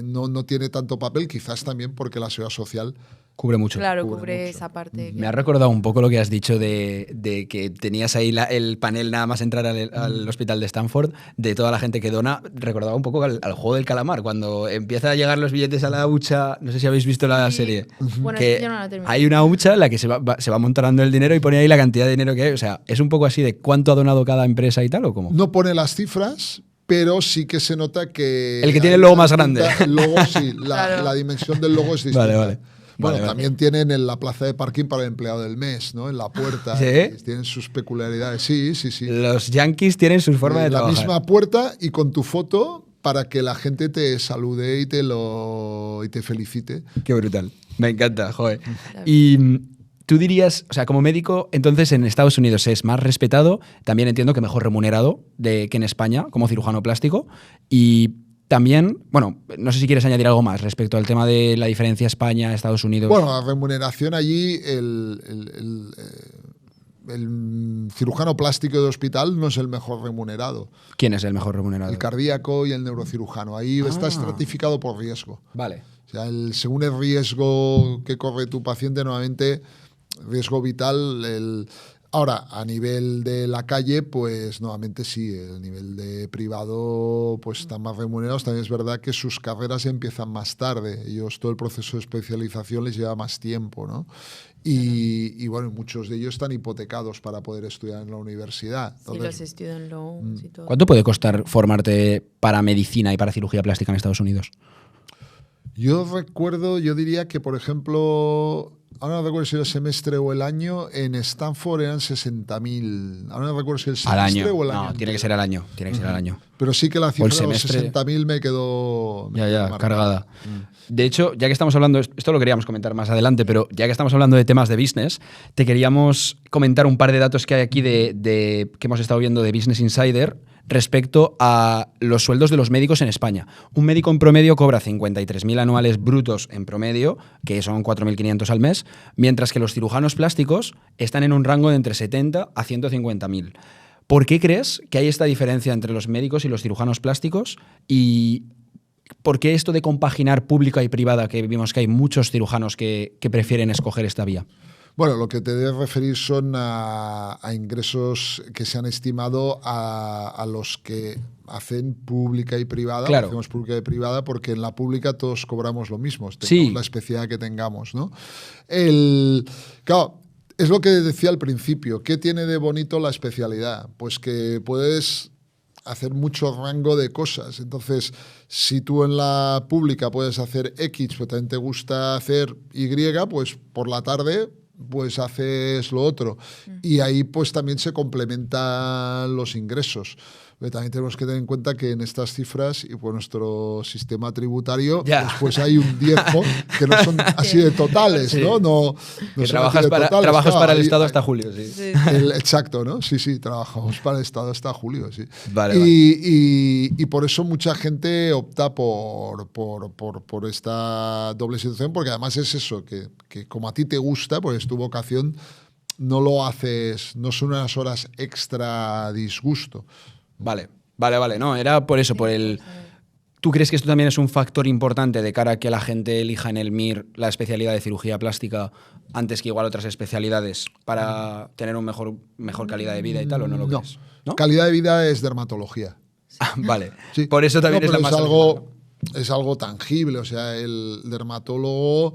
no tiene tanto papel, quizás también porque la seguridad social cubre mucho. Claro, cubre esa parte. Me ha recordado un poco lo que has dicho de que tenías ahí el panel nada más entrar al hospital de Stanford, de toda la gente que dona. Recordaba un poco al juego del calamar, cuando empieza a llegar los billetes a la hucha. No sé si habéis visto la serie. Bueno, que yo no la terminé. hay una hucha en la que se va amontonando el dinero y pone ahí la cantidad de dinero que hay. O sea, ¿es un poco así de cuánto ha donado cada empresa y tal o cómo? No pone las cifras, pero sí que se nota que... El que tiene el logo más grande. El logo, sí, la dimensión del logo es distinta. Vale. Bueno, vale. también tienen en la plaza de parking para el empleado del mes, ¿no? En la puerta. ¿Sí? Tienen sus peculiaridades. Sí. Los yankees tienen sus formas de trabajar. La misma puerta y con tu foto para que la gente te salude y te felicite. Qué brutal. Me encanta, joder. Y tú dirías, o sea, como médico, entonces en Estados Unidos es más respetado, también entiendo que mejor remunerado que en España como cirujano plástico. Y también, bueno, no sé si quieres añadir algo más respecto al tema de la diferencia España, Estados Unidos. Bueno, la remuneración allí, el cirujano plástico de hospital no es el mejor remunerado. ¿Quién es el mejor remunerado? El cardíaco y el neurocirujano. Ahí está estratificado por riesgo. Vale. O sea, según el riesgo que corre tu paciente, normalmente riesgo vital, ahora, a nivel de la calle, pues nuevamente sí, el nivel de privado pues están más remunerados. También es verdad que sus carreras empiezan más tarde. Ellos, todo el proceso de especialización les lleva más tiempo, ¿no? Y bueno, muchos de ellos están hipotecados para poder estudiar en la universidad. Entonces, sí, los student loans y todo. ¿Cuánto puede costar formarte para medicina y para cirugía plástica en Estados Unidos? Yo diría que, por ejemplo, ahora no recuerdo si el semestre o el año, en Stanford eran 60.000. Ahora no recuerdo si el semestre o el año. No, tiene que ser al año. Pero sí que la cifra de los semestre... 60.000 me quedó... cargada. De hecho, ya que estamos hablando, esto lo queríamos comentar más adelante, pero ya que estamos hablando de temas de business, te queríamos comentar un par de datos que hay aquí que hemos estado viendo de Business Insider respecto a los sueldos de los médicos en España. Un médico en promedio cobra 53.000 anuales brutos en promedio, que son 4.500 al mes, mientras que los cirujanos plásticos están en un rango de entre 70 a 150.000. ¿Por qué crees que hay esta diferencia entre los médicos y los cirujanos plásticos? ¿Y por qué esto de compaginar pública y privada, que vimos que hay muchos cirujanos que prefieren escoger esta vía? Bueno, lo que te debes referir son a ingresos que se han estimado a los que hacen pública y privada. Claro. Hacemos pública y privada porque en la pública todos cobramos lo mismo, tengamos la especialidad que tengamos, ¿no? Claro, es lo que decía al principio. ¿Qué tiene de bonito la especialidad? Pues que puedes hacer mucho rango de cosas. Entonces, si tú en la pública puedes hacer X, pero también te gusta hacer Y, pues por la tarde pues haces lo otro. Y ahí pues también se complementan los ingresos. Pero también tenemos que tener en cuenta que en estas cifras y por nuestro sistema tributario pues hay un diezmo que no son así de totales, ¿no? No trabajas para el Estado hasta julio, sí. Exacto, ¿no? Sí, trabajamos para el Estado hasta julio, sí. Vale. Y por eso mucha gente opta por esta doble situación, porque además es eso, que como a ti te gusta, pues es tu vocación, no lo haces, no son unas horas extra a disgusto. Vale. No, era por eso, por el... ¿Tú crees que esto también es un factor importante de cara a que la gente elija en el MIR la especialidad de cirugía plástica antes que igual otras especialidades para tener una mejor calidad de vida y tal, o no lo crees? ¿No? Calidad de vida es dermatología. Vale. Sí. Por eso también es la más... Es algo tangible, o sea, el dermatólogo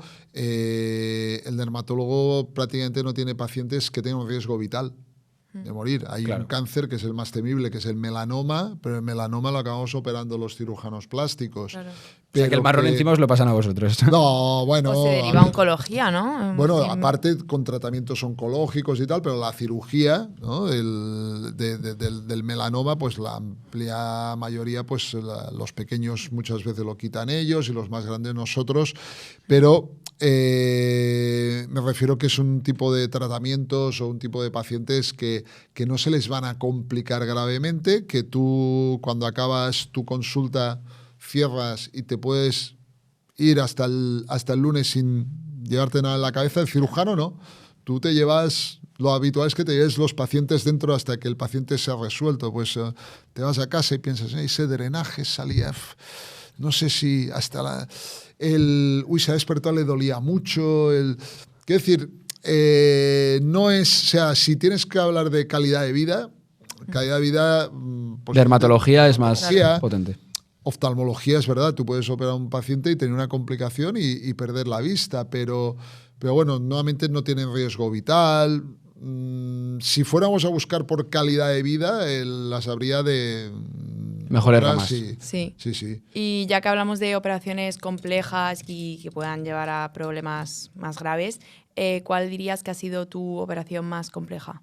prácticamente no tiene pacientes que tengan un riesgo vital de morir. Hay un cáncer que es el más temible, que es el melanoma, pero el melanoma lo acabamos operando los cirujanos plásticos. Claro. Pero o sea, que el marrón encima os lo pasan a vosotros. No, bueno... O se deriva a oncología, ¿no? Bueno, aparte con tratamientos oncológicos y tal, pero la cirugía, ¿no? del melanoma, pues la amplia mayoría, pues los pequeños muchas veces lo quitan ellos y los más grandes nosotros, pero me refiero que es un tipo de tratamientos o un tipo de pacientes que no se les van a complicar gravemente, que tú cuando acabas tu consulta cierras y te puedes ir hasta el lunes sin llevarte nada en la cabeza. El cirujano no. Tú te llevas, lo habitual es que te lleves los pacientes dentro hasta que el paciente se ha resuelto. Pues te vas a casa y piensas, ese drenaje salía, no sé si hasta se ha despertado, le dolía mucho. Quiero decir, no es, o sea, si tienes que hablar de calidad de vida, pues, dermatología es más potente. Oftalmología es verdad, tú puedes operar a un paciente y tener una complicación y perder la vista, pero bueno, nuevamente no tienen riesgo vital. Si fuéramos a buscar por calidad de vida, las habría de... Mejorarla más. Sí. Sí. Y ya que hablamos de operaciones complejas y que puedan llevar a problemas más graves, ¿cuál dirías que ha sido tu operación más compleja?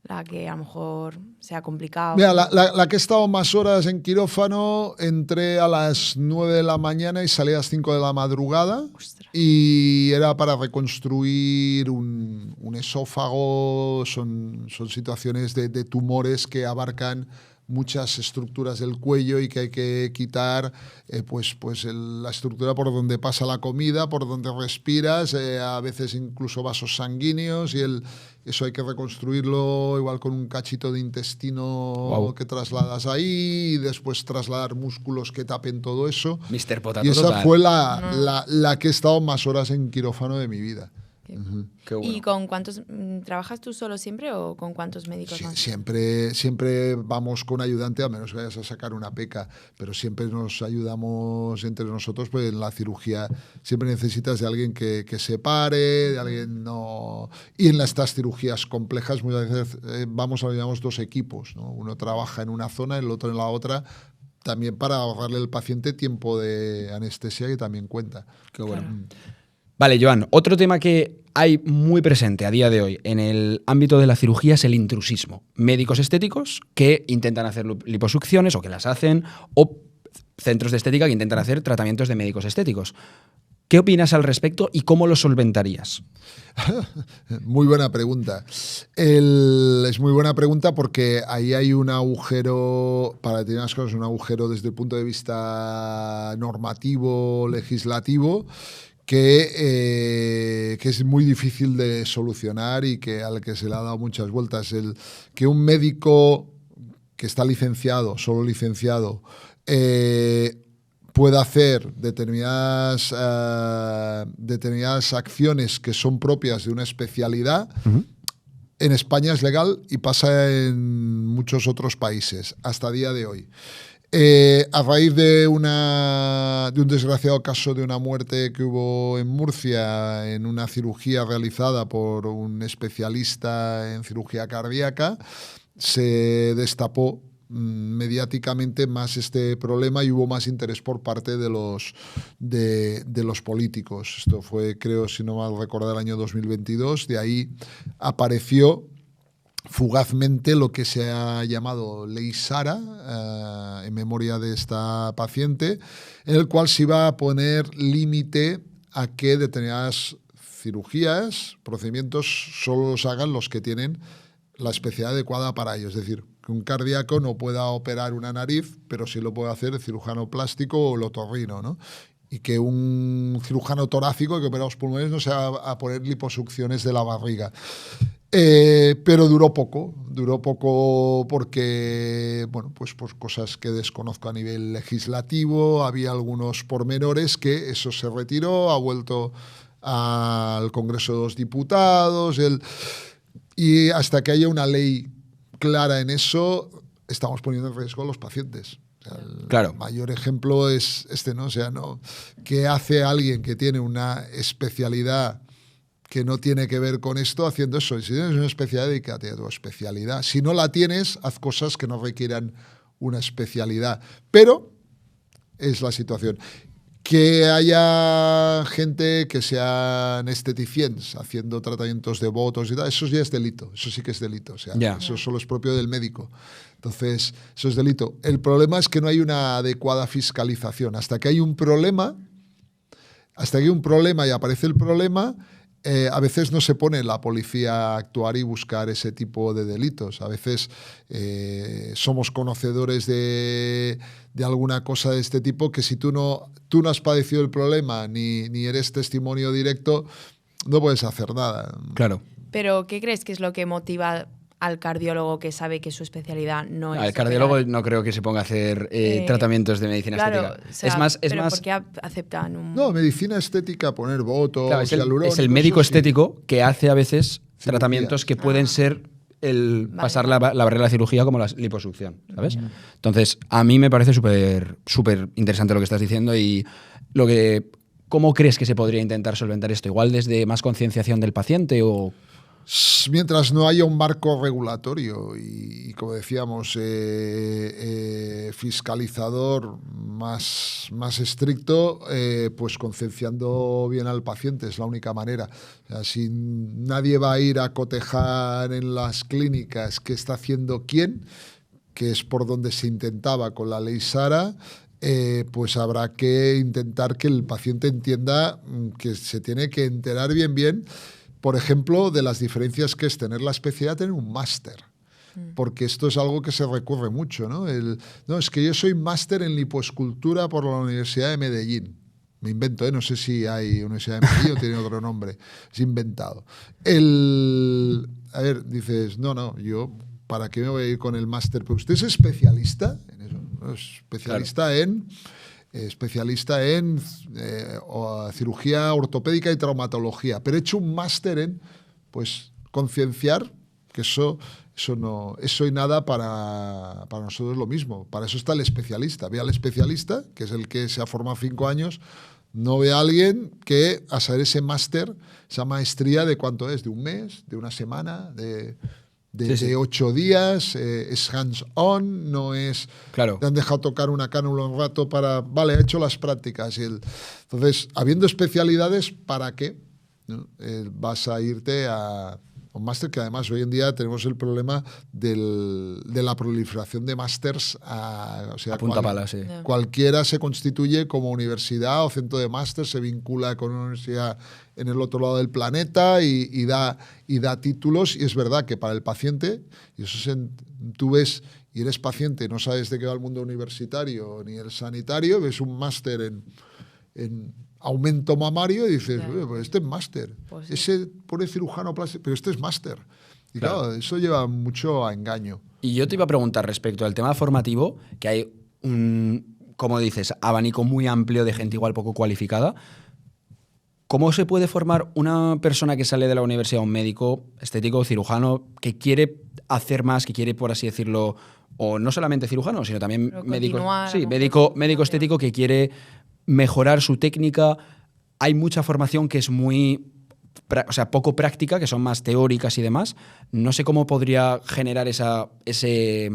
La que a lo mejor sea complicado. Mira, la que he estado más horas en quirófano, entré a las 9 de la mañana y salí a las 5 de la madrugada. Ostras. Y era para reconstruir un esófago. Son situaciones de tumores que abarcan muchas estructuras del cuello y que hay que quitar la estructura por donde pasa la comida, por donde respiras, a veces incluso vasos sanguíneos, y eso hay que reconstruirlo igual con un cachito de intestino que trasladas ahí, y después trasladar músculos que tapen todo eso. Mr. Potato. Y esa fue la que he estado más horas en quirófano de mi vida. Qué bueno. ¿Y con cuántos trabajas tú solo siempre o con cuántos médicos más? Siempre vamos con ayudante, a menos que vayas a sacar una peca, pero siempre nos ayudamos entre nosotros, pues en la cirugía siempre necesitas de alguien que se pare, de alguien no... Y en estas cirugías complejas muchas veces llamamos dos equipos, ¿no? Uno trabaja en una zona, el otro en la otra, también para ahorrarle al paciente tiempo de anestesia, que también cuenta. Qué bueno. Claro. Vale, Joan, otro tema que hay muy presente a día de hoy en el ámbito de la cirugía es el intrusismo. Médicos estéticos que intentan hacer liposucciones o que las hacen, o centros de estética que intentan hacer tratamientos de médicos estéticos. ¿Qué opinas al respecto y cómo lo solventarías? Muy buena pregunta. Es muy buena pregunta porque ahí hay un agujero, para determinadas cosas, un agujero desde el punto de vista normativo, legislativo, que es muy difícil de solucionar y al que se le ha dado muchas vueltas. Que un médico que está licenciado, solo licenciado, pueda hacer determinadas acciones que son propias de una especialidad. En España es legal y pasa en muchos otros países, hasta día de hoy. A raíz de un desgraciado caso de una muerte que hubo en Murcia en una cirugía realizada por un especialista en cirugía cardíaca, se destapó mediáticamente más este problema y hubo más interés por parte de los políticos. Esto fue, creo, si no mal recordar, el año 2022. De ahí apareció fugazmente lo que se ha llamado Ley Sara, en memoria de esta paciente, en el cual se iba a poner límite a que determinadas cirugías, procedimientos, solo los hagan los que tienen la especialidad adecuada para ello. Es decir, que un cardíaco no pueda operar una nariz, pero sí lo puede hacer el cirujano plástico o el otorrino, ¿no? Y que un cirujano torácico que opera los pulmones no se va a poner liposucciones de la barriga. Pero duró poco porque, bueno, pues por cosas que desconozco a nivel legislativo, había algunos pormenores que eso se retiró, ha vuelto al Congreso de los Diputados, y hasta que haya una ley clara en eso, estamos poniendo en riesgo a los pacientes. O sea, claro. El mayor ejemplo es este, ¿no? O sea, ¿no? ¿Qué hace alguien que tiene una especialidad que no tiene que ver con esto haciendo eso? Si tienes una especialidad, dedícate a tu especialidad. Si no la tienes, haz cosas que no requieran una especialidad. Pero es la situación. Que haya gente que sean estheticiens haciendo tratamientos de botox y tal, eso ya es delito, eso sí que es delito, o sea, eso solo es propio del médico. Entonces, eso es delito. El problema es que no hay una adecuada fiscalización. Hasta que hay un problema y aparece el problema, a veces no se pone la policía a actuar y buscar ese tipo de delitos. A veces somos conocedores de alguna cosa de este tipo que si tú no has padecido el problema ni eres testimonio directo, no puedes hacer nada. Claro. Pero, ¿qué crees que es lo que motiva al cardiólogo que sabe que su especialidad no es? El cardiólogo no creo que se ponga a hacer tratamientos de medicina estética. O sea, es más, ¿por qué aceptan un...? No, medicina estética, poner botox, claro, es el médico estético que hace a veces tratamientos que pueden ser pasar la barrera de la cirugía como la liposucción, ¿sabes? Entonces, a mí me parece súper interesante lo que estás diciendo y ¿cómo crees que se podría intentar solventar esto? ¿Igual desde más concienciación del paciente o...? Mientras no haya un marco regulatorio y como decíamos, fiscalizador más estricto, pues concienciando bien al paciente, es la única manera. O sea, si nadie va a ir a cotejar en las clínicas qué está haciendo quién, que es por donde se intentaba con la ley Sara, pues habrá que intentar que el paciente entienda que se tiene que enterar bien, por ejemplo, de las diferencias que es tener la especialidad, tener un máster. Porque esto es algo que se recurre mucho, ¿no? No, es que yo soy máster en lipoescultura por la Universidad de Medellín. Me invento, no sé si hay Universidad de Medellín o tiene otro nombre. Es inventado. A ver, dices, no, yo, ¿para qué me voy a ir con el máster? Pero usted es especialista en eso, ¿no? Especialista en cirugía ortopédica y traumatología, pero he hecho un máster en concienciar que eso y nada para nosotros es lo mismo. Para eso está el especialista. Ve al especialista, que es el que se ha formado 5 años, no ve a alguien que a saber ese máster, esa maestría de cuánto es, de un mes, de una semana, de 8 días, es hands-on, no es... Claro. Te han dejado tocar una cánula un rato vale, he hecho las prácticas. Entonces, habiendo especialidades, ¿para qué? ¿No? Vas a irte a un máster que además hoy en día tenemos el problema de la proliferación de másters a punta pala, sí. Cualquiera se constituye como universidad o centro de máster, se vincula con una universidad en el otro lado del planeta y da títulos, y es verdad que para el paciente, y eso tú ves y eres paciente, no sabes de qué va el mundo universitario ni el sanitario, ves un máster en aumento mamario y dices, pues este es máster, pues sí. Ese pone cirujano plástico, pero este es máster. Y claro, eso lleva mucho a engaño. Y yo te iba a preguntar respecto al tema formativo, que hay como dices, abanico muy amplio de gente igual poco cualificada. ¿Cómo se puede formar una persona que sale de la universidad, un médico estético, cirujano, que quiere hacer más, que quiere, por así decirlo, o no solamente cirujano, sino también médico estético que quiere mejorar su técnica? Hay mucha formación que es poco práctica, que son más teóricas y demás. No sé cómo podría generar ese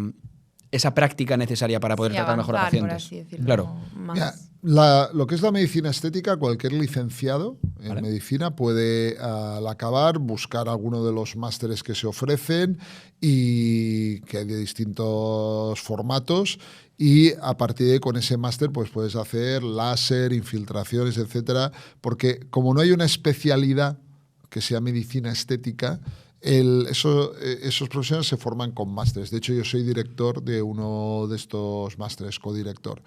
esa práctica necesaria para poder tratar mejor a avanzar, por pacientes. así decirlo, Claro. más. Mira, lo que es la medicina estética, cualquier licenciado en Vale. medicina puede al acabar buscar alguno de los másteres que se ofrecen y que hay de distintos formatos, y a partir de ahí, con ese máster pues puedes hacer láser, infiltraciones, etcétera, porque como no hay una especialidad que sea medicina estética, esos profesionales se forman con másteres. De hecho, yo soy director de uno de estos másteres, codirector.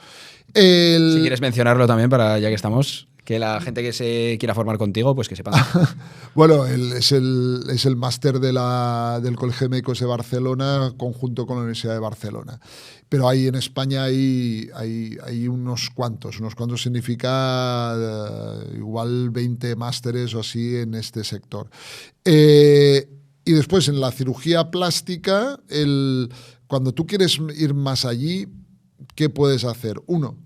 Si quieres mencionarlo también, para ya que estamos, que la gente que se quiera formar contigo, pues que sepa. Bueno, es el máster del Colegio de Médicos de Barcelona, conjunto con la Universidad de Barcelona. Pero ahí en España hay unos cuantos. Unos cuantos significa igual 20 másteres o así en este sector. Y después en la cirugía plástica, cuando tú quieres ir más allí, ¿qué puedes hacer? Uno,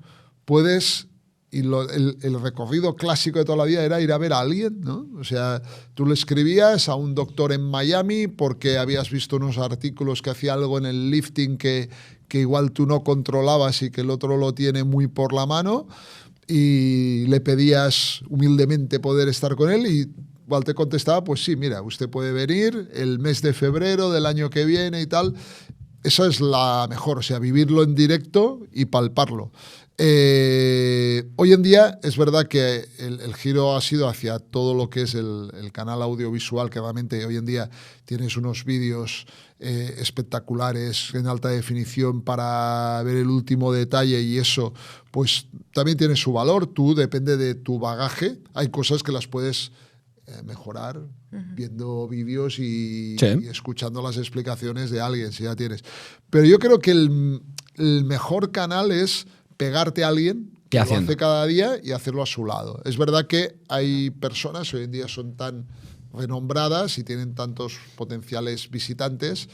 puedes... Y el recorrido clásico de toda la vida era ir a ver a alguien, ¿no? O sea, tú le escribías a un doctor en Miami porque habías visto unos artículos que hacía algo en el lifting que igual tú no controlabas y que el otro lo tiene muy por la mano, y le pedías humildemente poder estar con él, y igual te contestaba, pues sí, mira, usted puede venir el mes de febrero del año que viene y tal. Esa es la mejor, o sea, vivirlo en directo y palparlo. Hoy en día es verdad que el giro ha sido hacia todo lo que es el canal audiovisual, que realmente hoy en día tienes unos vídeos espectaculares en alta definición para ver el último detalle, y eso pues también tiene su valor. Tú, depende de tu bagaje, hay cosas que las puedes mejorar viendo vídeos y escuchando las explicaciones de alguien, si ya tienes. Pero yo creo que el mejor canal es pegarte a alguien que lo hace cada día y hacerlo a su lado. Es verdad que hay personas, hoy en día son tan renombradas y tienen tantos potenciales visitantes,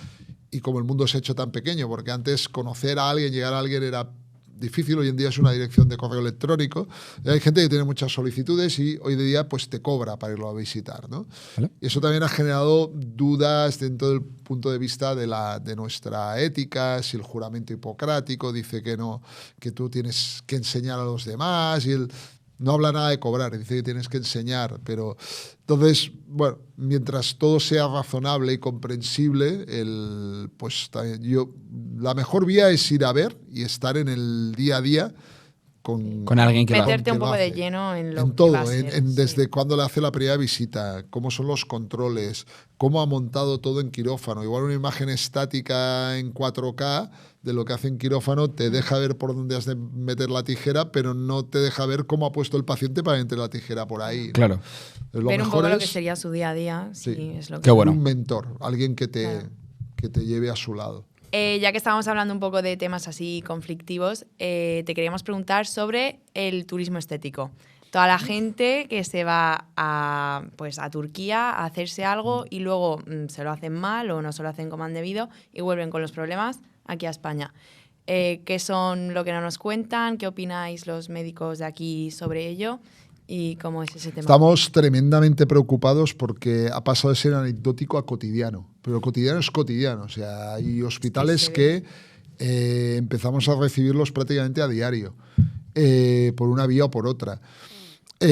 y como el mundo se ha hecho tan pequeño, porque antes conocer a alguien, llegar a alguien era difícil, hoy en día es una dirección de correo electrónico. Hay gente que tiene muchas solicitudes y hoy de día pues te cobra para irlo a visitar, ¿no? ¿Vale? Y eso también ha generado dudas dentro del punto de vista de nuestra ética, si el juramento hipocrático dice que no, que tú tienes que enseñar a los demás, y no habla nada de cobrar, dice que tienes que enseñar. Pero entonces, bueno, mientras todo sea razonable y comprensible, pues la mejor vía es ir a ver y estar en el día a día con alguien que meterte un poco de lleno en lo en todo, que va a ser, desde cuándo le hace la primera visita, cómo son los controles, cómo ha montado todo en quirófano. Igual una imagen estática en 4K de lo que hace en quirófano te deja ver por dónde has de meter la tijera, pero no te deja ver cómo ha puesto el paciente para meter la tijera por ahí, ¿no? Claro. Ver un poco lo que sería su día a día. Sí. Es lo que... Qué bueno. Un mentor, alguien que te lleve a su lado. Ya que estábamos hablando un poco de temas así conflictivos, te queríamos preguntar sobre el turismo estético. Toda la gente que se va a Turquía a hacerse algo y luego se lo hacen mal o no se lo hacen como han debido y vuelven con los problemas aquí a España. ¿Qué son lo que no nos cuentan? ¿Qué opináis los médicos de aquí sobre ello? ¿Y cómo es ese tema? Estamos tremendamente preocupados porque ha pasado de ser anecdótico a cotidiano. Pero cotidiano es cotidiano. O sea, hay hospitales que empezamos a recibirlos prácticamente a diario, por una vía o por otra. A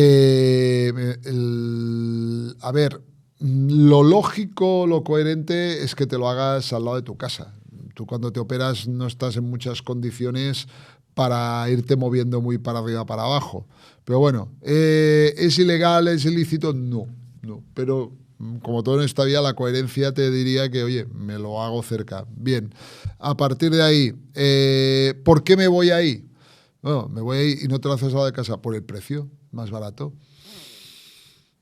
ver, lo lógico, lo coherente es que te lo hagas al lado de tu casa. Tú cuando te operas no estás en muchas condiciones para irte moviendo muy para arriba, para abajo. Pero bueno, ¿es ilegal, es ilícito? No. Pero como todo en esta vida, la coherencia te diría que, oye, me lo hago cerca. Bien, a partir de ahí, ¿por qué me voy ahí? Bueno, me voy ahí y no te lo haces al lado de casa por el precio, más barato.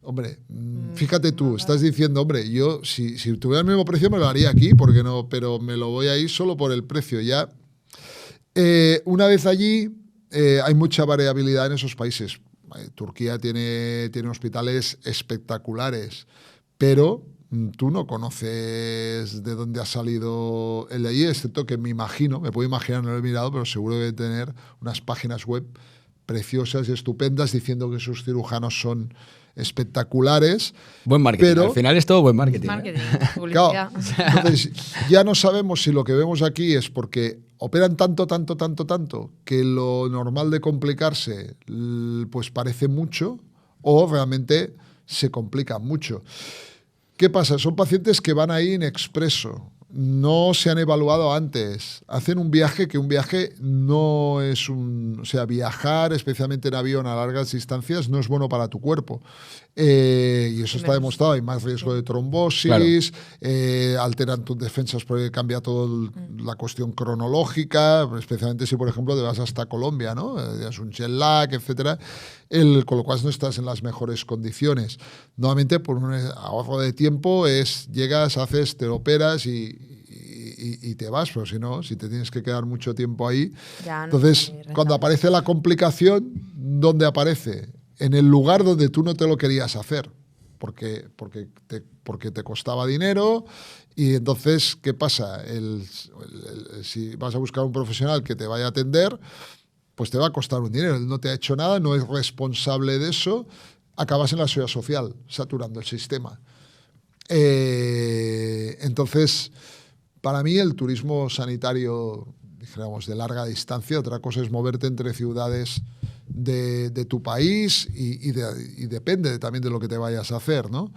Hombre, fíjate tú, estás diciendo, hombre, yo si tuviera el mismo precio me lo haría aquí, ¿por qué no? Pero me lo voy a ir solo por el precio. Ya, una vez allí, hay mucha variabilidad en esos países. Turquía tiene hospitales espectaculares, pero tú no conoces de dónde ha salido el de allí, excepto que me puedo imaginar, no lo he mirado, pero seguro que debe tener unas páginas web preciosas y estupendas diciendo que sus cirujanos son espectaculares. Buen marketing. Pero, al final es todo buen marketing. Marketing, publicidad. Claro, entonces, ya no sabemos si lo que vemos aquí es porque operan tanto, que lo normal de complicarse pues parece mucho, o realmente se complican mucho. ¿Qué pasa? Son pacientes que van ahí in expresso, no se han evaluado antes, hacen un viaje que un viaje no es un... O sea, viajar, especialmente en avión a largas distancias, no es bueno para tu cuerpo. Y eso está demostrado, hay más riesgo de trombosis, alteran tus defensas porque cambia toda la cuestión cronológica, especialmente si, por ejemplo, te vas hasta Colombia, ¿no? Es un jet lag, etcétera, con lo cual no estás en las mejores condiciones. Nuevamente, por un ahorro de tiempo, llegas, haces, te operas y te vas, pero si no, si te tienes que quedar mucho tiempo ahí. Ya, entonces, cuando aparece la complicación, ¿dónde aparece? En el lugar donde tú no te lo querías hacer, porque te costaba dinero. Y entonces, ¿qué pasa? Si vas a buscar un profesional que te vaya a atender, pues te va a costar un dinero. Él no te ha hecho nada, no es responsable de eso, acabas en la seguridad social, saturando el sistema. Entonces, para mí el turismo sanitario, dijéramos, de larga distancia, otra cosa es moverte entre ciudades de tu país y depende también de lo que te vayas a hacer, ¿no?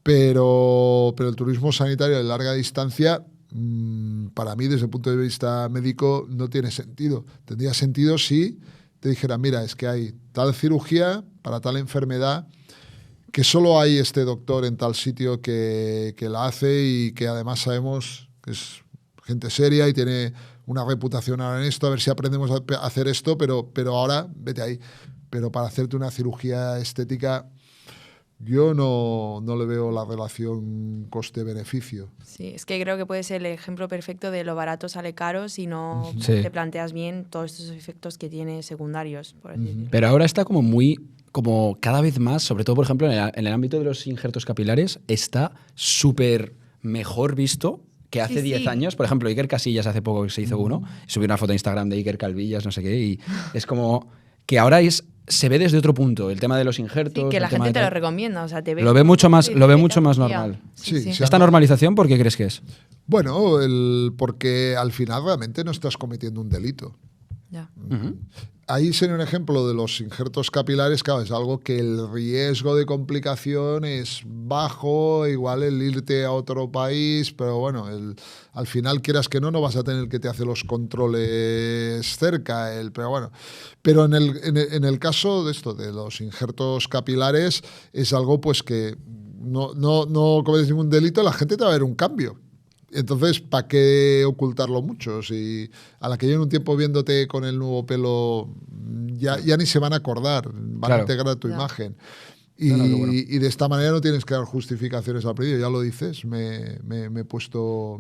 Pero el turismo sanitario de larga distancia, para mí, desde el punto de vista médico, no tiene sentido. Tendría sentido si te dijera, mira, es que hay tal cirugía para tal enfermedad que solo hay este doctor en tal sitio que la hace y que además sabemos que es gente seria y tiene una reputación ahora en esto, a ver si aprendemos a hacer esto, pero ahora vete ahí. Pero para hacerte una cirugía estética, yo no le veo la relación coste-beneficio. Sí, es que creo que puede ser el ejemplo perfecto de lo barato sale caro si no te planteas bien todos estos efectos que tiene secundarios, por así decirlo. Pero ahora está como cada vez más, sobre todo, por ejemplo, en el ámbito de los injertos capilares, está súper mejor visto que hace 10 años. Por ejemplo, Iker Casillas hace poco se hizo uno, subió una foto a Instagram de Iker Calvillas, no sé qué, y es como que ahora se ve desde otro punto el tema de los injertos. Sí, que la gente te lo recomienda, o sea, te ve lo ve mucho más normal. Sí. ¿Esta normalización por qué crees que es? Bueno, porque al final realmente no estás cometiendo un delito. Ya. Ahí sería un ejemplo de los injertos capilares, claro, es algo que el riesgo de complicación es bajo, igual el irte a otro país, pero bueno, al final, quieras que no vas a tener que te hace los controles cerca, pero bueno. Pero en el caso de esto, de los injertos capilares, es algo pues que no cometes ningún delito, la gente te va a ver un cambio. Entonces, ¿para qué ocultarlo mucho? Si a la que lleven un tiempo viéndote con el nuevo pelo, ya ni se van a acordar, van a integrar tu imagen. Y de esta manera no tienes que dar justificaciones al principio, ya lo dices, me he puesto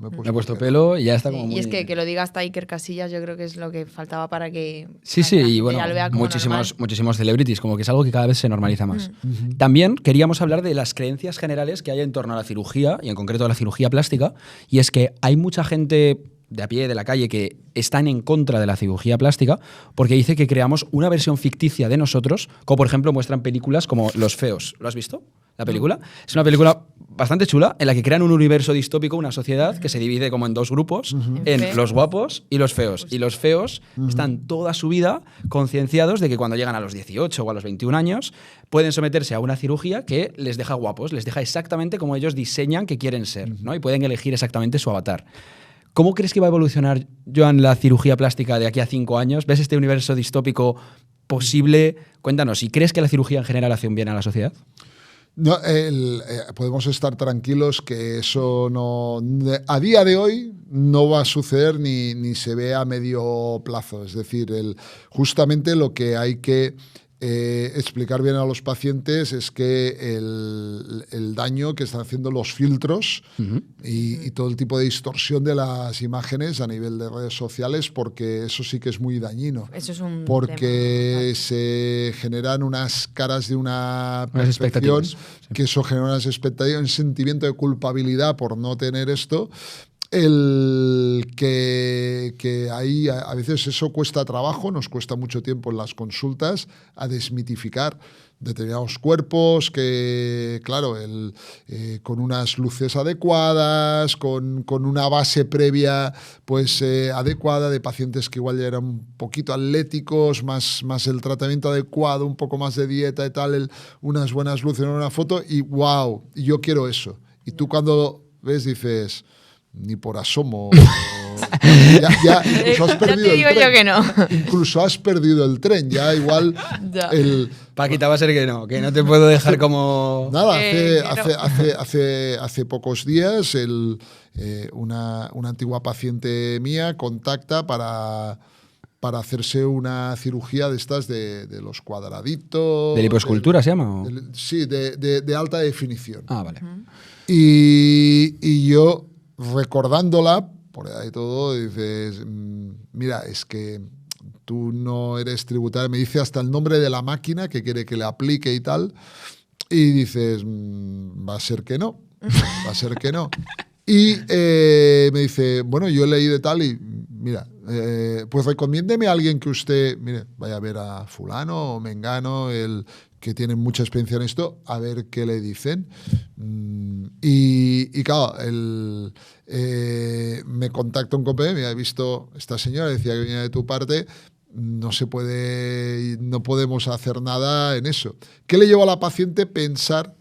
pelo y ya está como muy... Y es que lo diga hasta Iker Casillas, yo creo que es lo que faltaba para que... y bueno, muchísimos celebrities, como que es algo que cada vez se normaliza más. También queríamos hablar de las creencias generales que hay en torno a la cirugía, y en concreto a la cirugía plástica, y es que hay mucha gente de a pie, de la calle, que están en contra de la cirugía plástica porque dice que creamos una versión ficticia de nosotros, como por ejemplo muestran películas como Los Feos. ¿Lo has visto? La película. Es una película bastante chula en la que crean un universo distópico, una sociedad que se divide como en dos grupos, en los guapos y los feos. Y los feos están toda su vida concienciados de que cuando llegan a los 18 o a los 21 años pueden someterse a una cirugía que les deja guapos, les deja exactamente como ellos diseñan que quieren ser, ¿no? Y pueden elegir exactamente su avatar. ¿Cómo crees que va a evolucionar, Joan, la cirugía plástica de aquí a 5 años? ¿Ves este universo distópico posible? Cuéntanos, ¿y crees que la cirugía en general hace un bien a la sociedad? No, podemos estar tranquilos que eso no, a día de hoy no va a suceder ni se ve a medio plazo. Es decir, justamente lo que hay que explicar bien a los pacientes es que el daño que están haciendo los filtros y todo el tipo de distorsión de las imágenes a nivel de redes sociales, porque eso sí que es muy dañino. Eso es un porque tema. Se generan unas caras de una perfección, que eso genera unas expectativas, un sentimiento de culpabilidad por no tener esto. el que ahí a veces eso cuesta trabajo, nos cuesta mucho tiempo en las consultas a desmitificar determinados cuerpos que, claro, con unas luces adecuadas, con una base previa pues adecuada de pacientes que igual ya eran un poquito atléticos, más el tratamiento adecuado, un poco más de dieta y tal, unas buenas luces en una foto y wow, yo quiero eso. Y tú cuando ves dices, ni por asomo. Ya incluso has perdido te digo el tren. yo que no. Incluso has perdido el tren. Ya igual Ya. Paquita, va a ser que no te puedo dejar como... Nada, que hace pocos días una antigua paciente mía contacta para hacerse una cirugía de estas de los cuadraditos. ¿De lipoescultura se llama? Sí, de alta definición. Ah, vale. Y yo, recordándola, por ahí todo, dices, mira, es que tú no eres tributario. Me dice hasta el nombre de la máquina que quiere que le aplique y tal. Y dices, va a ser que no. Va a ser que no. Y me dice, bueno, yo leí de tal y, mira, pues recomiéndeme a alguien que usted, mire, vaya a ver a fulano o mengano, que tienen mucha experiencia en esto, a ver qué le dicen. Y claro, me contacta un compañero, me ha visto esta señora, decía que venía de tu parte, no podemos hacer nada en eso. ¿Qué le llevó a la paciente pensar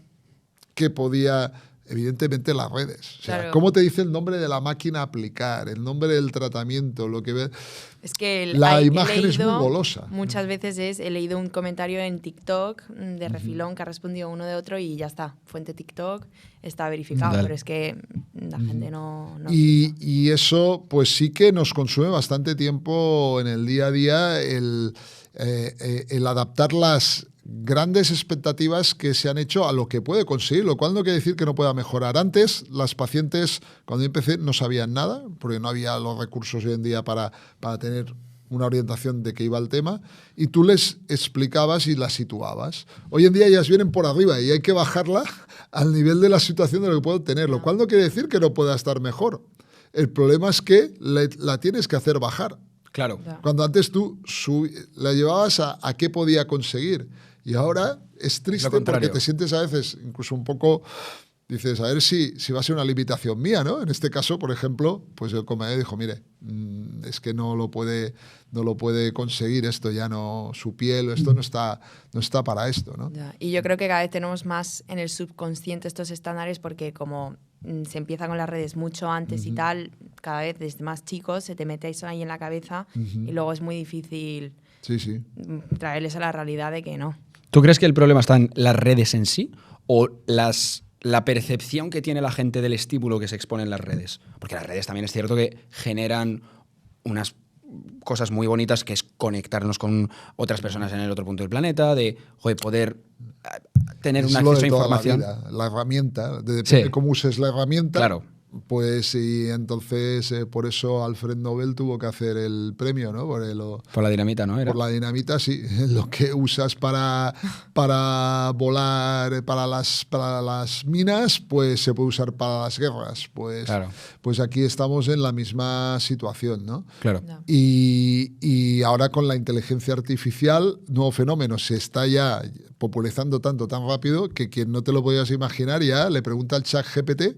que podía, evidentemente, las redes? O sea, Claro. ¿cómo te dice el nombre de la máquina a aplicar, el nombre del tratamiento, lo que ve? Es que La he imagen es muy leído, golosa. Muchas veces he leído un comentario en TikTok de refilón que ha respondido uno de otro y ya está. Fuente TikTok, está verificado, Brutal. pero es que la gente no Y eso pues sí que nos consume bastante tiempo en el día a día el adaptar las grandes expectativas que se han hecho a lo que puede conseguir, lo cual no quiere decir que no pueda mejorar. Antes, las pacientes, cuando yo empecé, no sabían nada, porque no había los recursos hoy en día para tener una orientación de qué iba el tema, y tú les explicabas y las situabas. Hoy en día ellas vienen por arriba y hay que bajarla al nivel de la situación de lo que puedo tener, lo cual no quiere decir que no pueda estar mejor. El problema es que la tienes que hacer bajar. Claro. Ya. Cuando antes tú la llevabas a qué podía conseguir. Y ahora es triste porque te sientes a veces incluso un poco, dices, a ver si va a ser una limitación mía, ¿no? En este caso, por ejemplo, pues el comedor dijo, mire, es que no lo puede conseguir esto, ya no, su piel, esto no está para esto, ¿no? Ya. Y yo creo que cada vez tenemos más en el subconsciente estos estándares porque como se empieza con las redes mucho antes y tal, cada vez desde más chicos se te mete eso ahí en la cabeza y luego es muy difícil Sí. traerles a la realidad de que no. ¿Tú crees que el problema está en las redes en sí o la percepción que tiene la gente del estímulo que se expone en las redes? Porque las redes también es cierto que generan unas cosas muy bonitas que es conectarnos con otras personas en el otro punto del planeta, de poder tener un Es lo acceso a de toda información. la vida, la herramienta, depende Sí. de cómo uses la herramienta. Claro. Pues y entonces por eso Alfred Nobel tuvo que hacer el premio, ¿no? Por la dinamita, ¿no? Por la dinamita, sí. Lo que usas para volar, para las minas, pues se puede usar para las guerras. Pues, Claro. pues aquí estamos en la misma situación, ¿no? Claro. Ya. Y ahora con la inteligencia artificial, nuevo fenómeno, se está ya popularizando tan rápido que quien no te lo podías imaginar ya le pregunta al chat GPT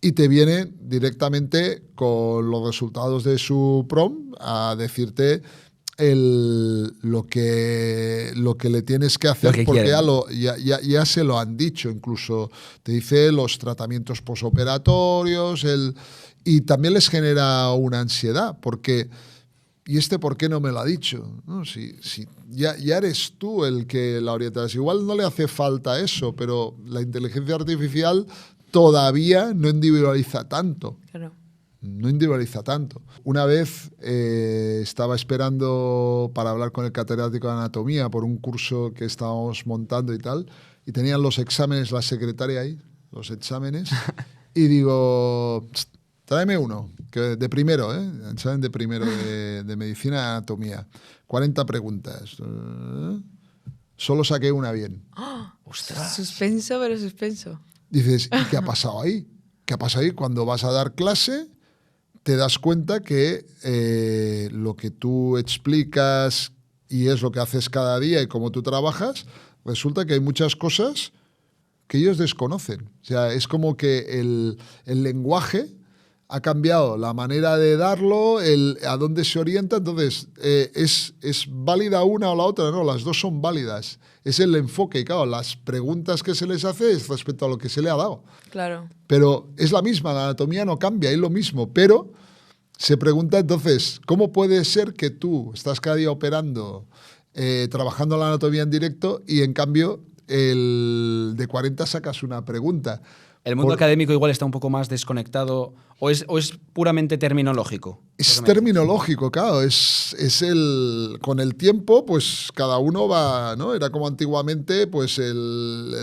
y te viene directamente con los resultados de su prompt a decirte lo que le tienes que hacer, Lo que porque quieren. ya se lo han dicho. Incluso te dice los tratamientos posoperatorios, y también les genera una ansiedad, porque ¿y por qué no me lo ha dicho? ¿No? Si ya eres tú el que la orientas. Igual no le hace falta eso, pero la inteligencia artificial todavía no individualiza tanto. Claro. No individualiza tanto. Una vez estaba esperando para hablar con el catedrático de anatomía por un curso que estábamos montando y tal, y tenían los exámenes, la secretaria ahí, los exámenes, y digo, tráeme uno, que de primero, examen de primero de medicina y anatomía, 40 preguntas. Solo saqué una bien. ¡Ostras! Suspenso, pero suspenso. Dices, ¿y qué ha pasado ahí? ¿Qué ha pasado ahí? Cuando vas a dar clase, te das cuenta que lo que tú explicas y es lo que haces cada día y cómo tú trabajas, resulta que hay muchas cosas que ellos desconocen. O sea, es como que el lenguaje ha cambiado, la manera de darlo, a dónde se orienta. Entonces, ¿es válida una o la otra? No, las dos son válidas. Es el enfoque. Y claro, las preguntas que se les hace es respecto a lo que se le ha dado. Claro. Pero es la misma, la anatomía no cambia, es lo mismo. Pero se pregunta entonces, ¿cómo puede ser que tú estás cada día operando, trabajando la anatomía en directo y en cambio de 40 sacas una pregunta? ¿El mundo académico igual está un poco más desconectado o es puramente terminológico? Es terminológico, claro. Con el tiempo, pues cada uno va, ¿no? Era como antiguamente, pues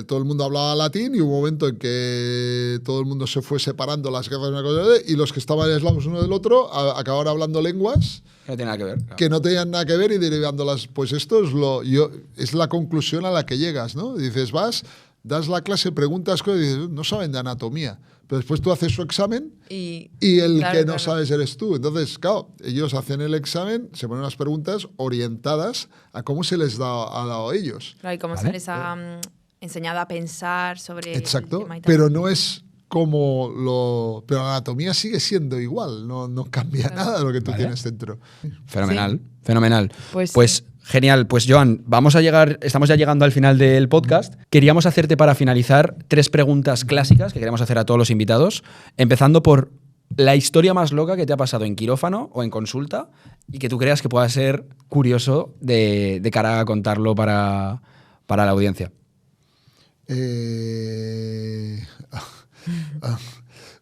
todo el mundo hablaba latín y hubo un momento en que todo el mundo se fue separando las guerras una cosa y los que estaban aislados uno del otro acabaron hablando lenguas que no tiene nada que ver. Claro. Que no tenían nada que ver y derivándolas. Pues esto es la conclusión a la que llegas, ¿no? Dices, das la clase, preguntas cosas y dices, no saben de anatomía. Pero después tú haces su examen y el que no sabes eres tú. Entonces, claro, ellos hacen el examen, se ponen unas preguntas orientadas a cómo se les ha dado a ellos. Claro, y cómo se les ha enseñado a pensar sobre Exacto, el tema y tal. Pero no es como pero la anatomía sigue siendo igual, no cambia nada de lo que tú tienes dentro. Fenomenal, fenomenal. Pues Genial, pues Joan, estamos ya llegando al final del podcast. Queríamos hacerte para finalizar 3 preguntas clásicas que queremos hacer a todos los invitados, empezando por la historia más loca que te ha pasado en quirófano o en consulta y que tú creas que pueda ser curioso de cara a contarlo para la audiencia.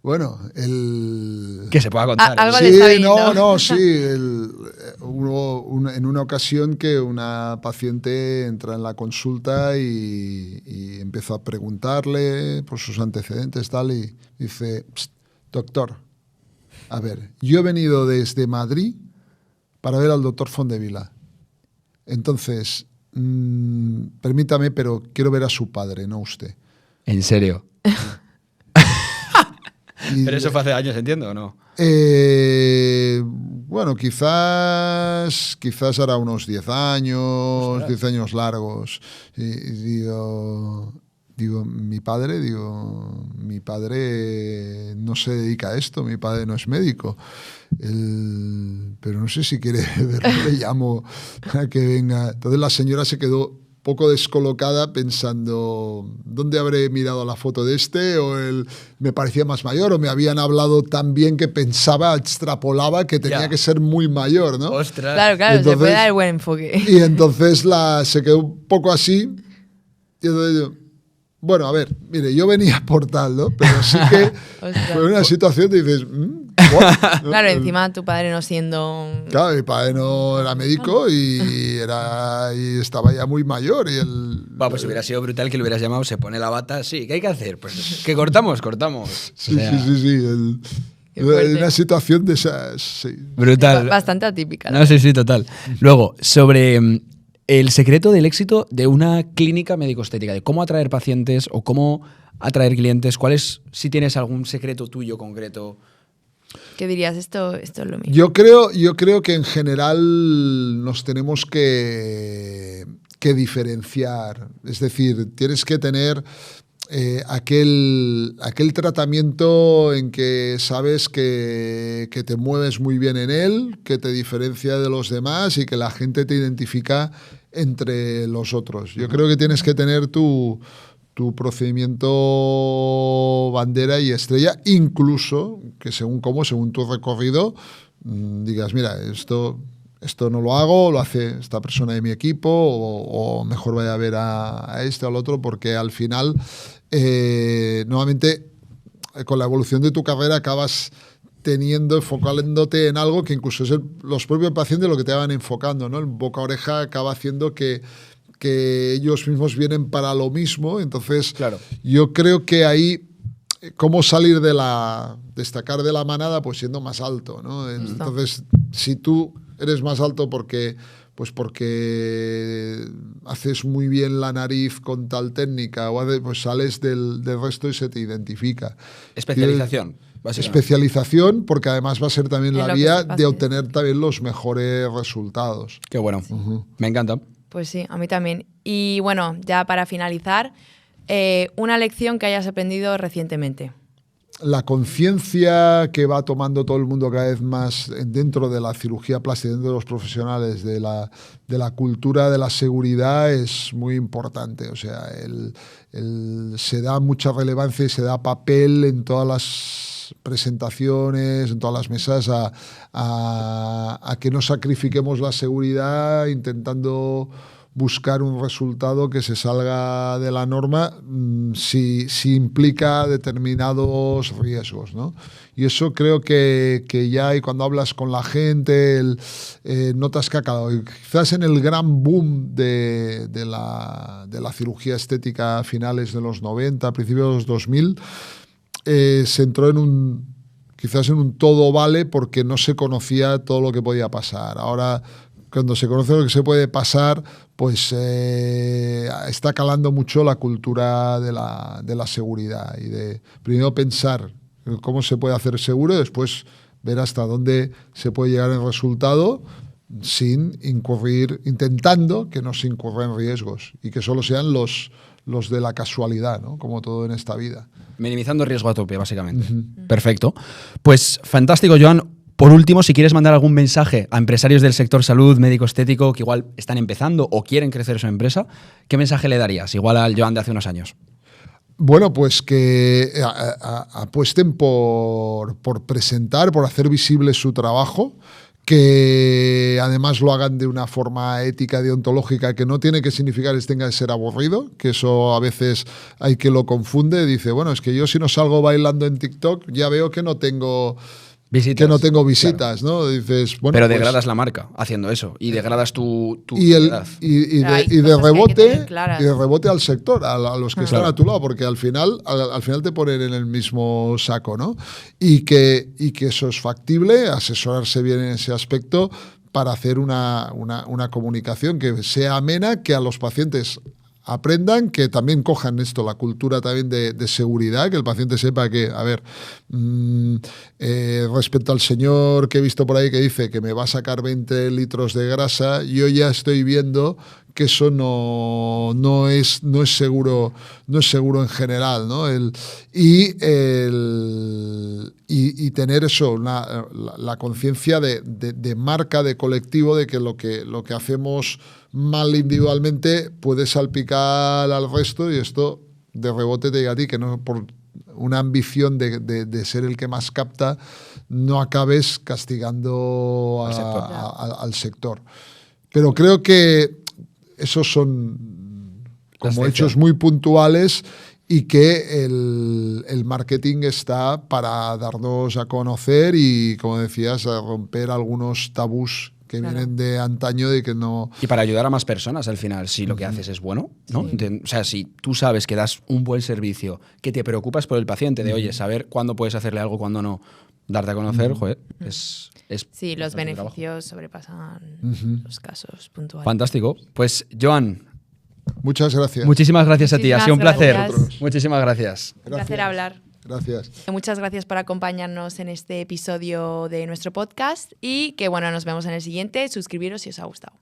Bueno, que se pueda contar. Algo sí, sí, hubo en una ocasión que una paciente entra en la consulta y empezó a preguntarle por sus antecedentes tal y dice, doctor, a ver, yo he venido desde Madrid para ver al doctor Fondevila. Entonces, permítame, pero quiero ver a su padre, no usted. ¿En serio? Pero eso fue hace años, entiendo, ¿o no? Bueno, quizás hará unos 10 años, Ostras. 10 años largos. Y digo, mi padre no se dedica a esto, mi padre no es médico. Pero no sé si quiere verlo, le llamo a que venga. Entonces la señora se quedó poco descolocada pensando ¿dónde habré mirado la foto de este? O me parecía más mayor o me habían hablado tan bien que pensaba, extrapolaba que tenía que ser muy mayor, ¿no? ¡Ostras! Claro, entonces, se puede dar el buen enfoque. Y entonces se quedó un poco así y entonces yo, bueno, a ver, mire, yo venía por tal, ¿no? Pero sí que fue una situación que dices, ¿what? Claro, encima tu padre no siendo... Claro, mi padre no era médico y estaba ya muy mayor. Pues hubiera sido brutal que lo hubieras llamado, se pone la bata, sí, ¿qué hay que hacer? Pues que cortamos. Sí, sí. Una situación de esas, sí. Brutal. Bastante atípica. No, sí, total. Luego, sobre el secreto del éxito de una clínica médico-estética, de cómo atraer pacientes o cómo atraer clientes, si tienes algún secreto tuyo concreto. ¿Qué dirías? Esto es lo mismo. Yo creo que en general nos tenemos que diferenciar. Es decir, tienes que tener aquel tratamiento en que sabes que te mueves muy bien en él, que te diferencia de los demás y que la gente te identifica entre los otros. Yo creo que tienes que tener tu procedimiento bandera y estrella, incluso que según tu recorrido, digas, mira, esto no lo hago, lo hace esta persona de mi equipo, o mejor vaya a ver a este o al otro, porque al final, nuevamente, con la evolución de tu carrera acabas enfocándote en algo que incluso es los propios pacientes lo que te van enfocando, ¿no? El boca-oreja acaba haciendo que ellos mismos vienen para lo mismo. Entonces, claro, yo creo que ahí, ¿cómo salir destacar de la manada? Pues siendo más alto, ¿no? Entonces, si tú eres más alto porque haces muy bien la nariz con tal técnica, pues sales del resto y se te identifica. Especialización. básicamente. Especialización, porque además va a ser también En la lo que vía sepas, de sí. obtener también los mejores resultados. Qué bueno. Me encanta. Pues sí, a mí también. Y bueno, ya para finalizar, una lección que hayas aprendido recientemente. La conciencia que va tomando todo el mundo cada vez más dentro de la cirugía plástica, dentro de los profesionales, de la cultura de la seguridad es muy importante. O sea, se da mucha relevancia y se da papel en todas las presentaciones, en todas las mesas, a que no sacrifiquemos la seguridad intentando buscar un resultado que se salga de la norma si implica determinados riesgos, ¿no? Y eso creo que ya y cuando hablas con la gente notas que ha calado. Y quizás en el gran boom de la cirugía estética a finales de los 90, principios de los 2000, se entró quizás en un todo vale porque no se conocía todo lo que podía pasar. Ahora, cuando se conoce lo que se puede pasar, pues está calando mucho la cultura de la seguridad y de primero pensar cómo se puede hacer seguro y después ver hasta dónde se puede llegar en resultado sin intentando que no se incurra en riesgos y que solo sean los de la casualidad, ¿no? Como todo en esta vida. Minimizando riesgo a tope, básicamente. Perfecto. Pues fantástico, Joan. Por último, si quieres mandar algún mensaje a empresarios del sector salud, médico, estético, que igual están empezando o quieren crecer su empresa, ¿qué mensaje le darías? Igual al Joan de hace unos años. Bueno, pues que apuesten por presentar, por hacer visible su trabajo, que además lo hagan de una forma ética, deontológica, que no tiene que significar que tenga que ser aburrido, que eso a veces hay que lo confunde. Dice, bueno, es que yo si no salgo bailando en TikTok ya veo que no tengo visitas, claro. ¿No? Dices, bueno, pero degradas la marca haciendo eso y degradas tu y de rebote al sector, a los que están a tu lado, porque al final te ponen en el mismo saco, ¿no? Y que eso es factible, asesorarse bien en ese aspecto para hacer una comunicación que sea amena, que a los pacientes aprendan, que también cojan esto, la cultura también de seguridad, que el paciente sepa que, a ver, respecto al señor que he visto por ahí que dice que me va a sacar 20 litros de grasa, yo ya estoy viendo que eso no es seguro en general, ¿no? Y tener eso, la conciencia de marca, de colectivo, de que lo que hacemos mal individualmente puede salpicar al resto y esto de rebote te diga a ti que no por una ambición de ser el que más capta no acabes castigando al sector. Pero creo que esos son como hechos muy puntuales y que el marketing está para darnos a conocer y, como decías, a romper algunos tabús que vienen de antaño de que no... Y para ayudar a más personas al final, si lo que haces es bueno, ¿no? Sí. O sea, si tú sabes que das un buen servicio, que te preocupas por el paciente, de oye, saber cuándo puedes hacerle algo, cuándo no, darte a conocer, joder, es sí, los beneficios sobrepasan los casos puntuales. Fantástico. Pues, Joan... Muchas gracias. Muchísimas gracias a ti, ha sido un placer. Gracias. Muchísimas gracias. Un placer hablar. Gracias. Muchas gracias por acompañarnos en este episodio de nuestro podcast y que bueno, nos vemos en el siguiente. Suscribiros si os ha gustado.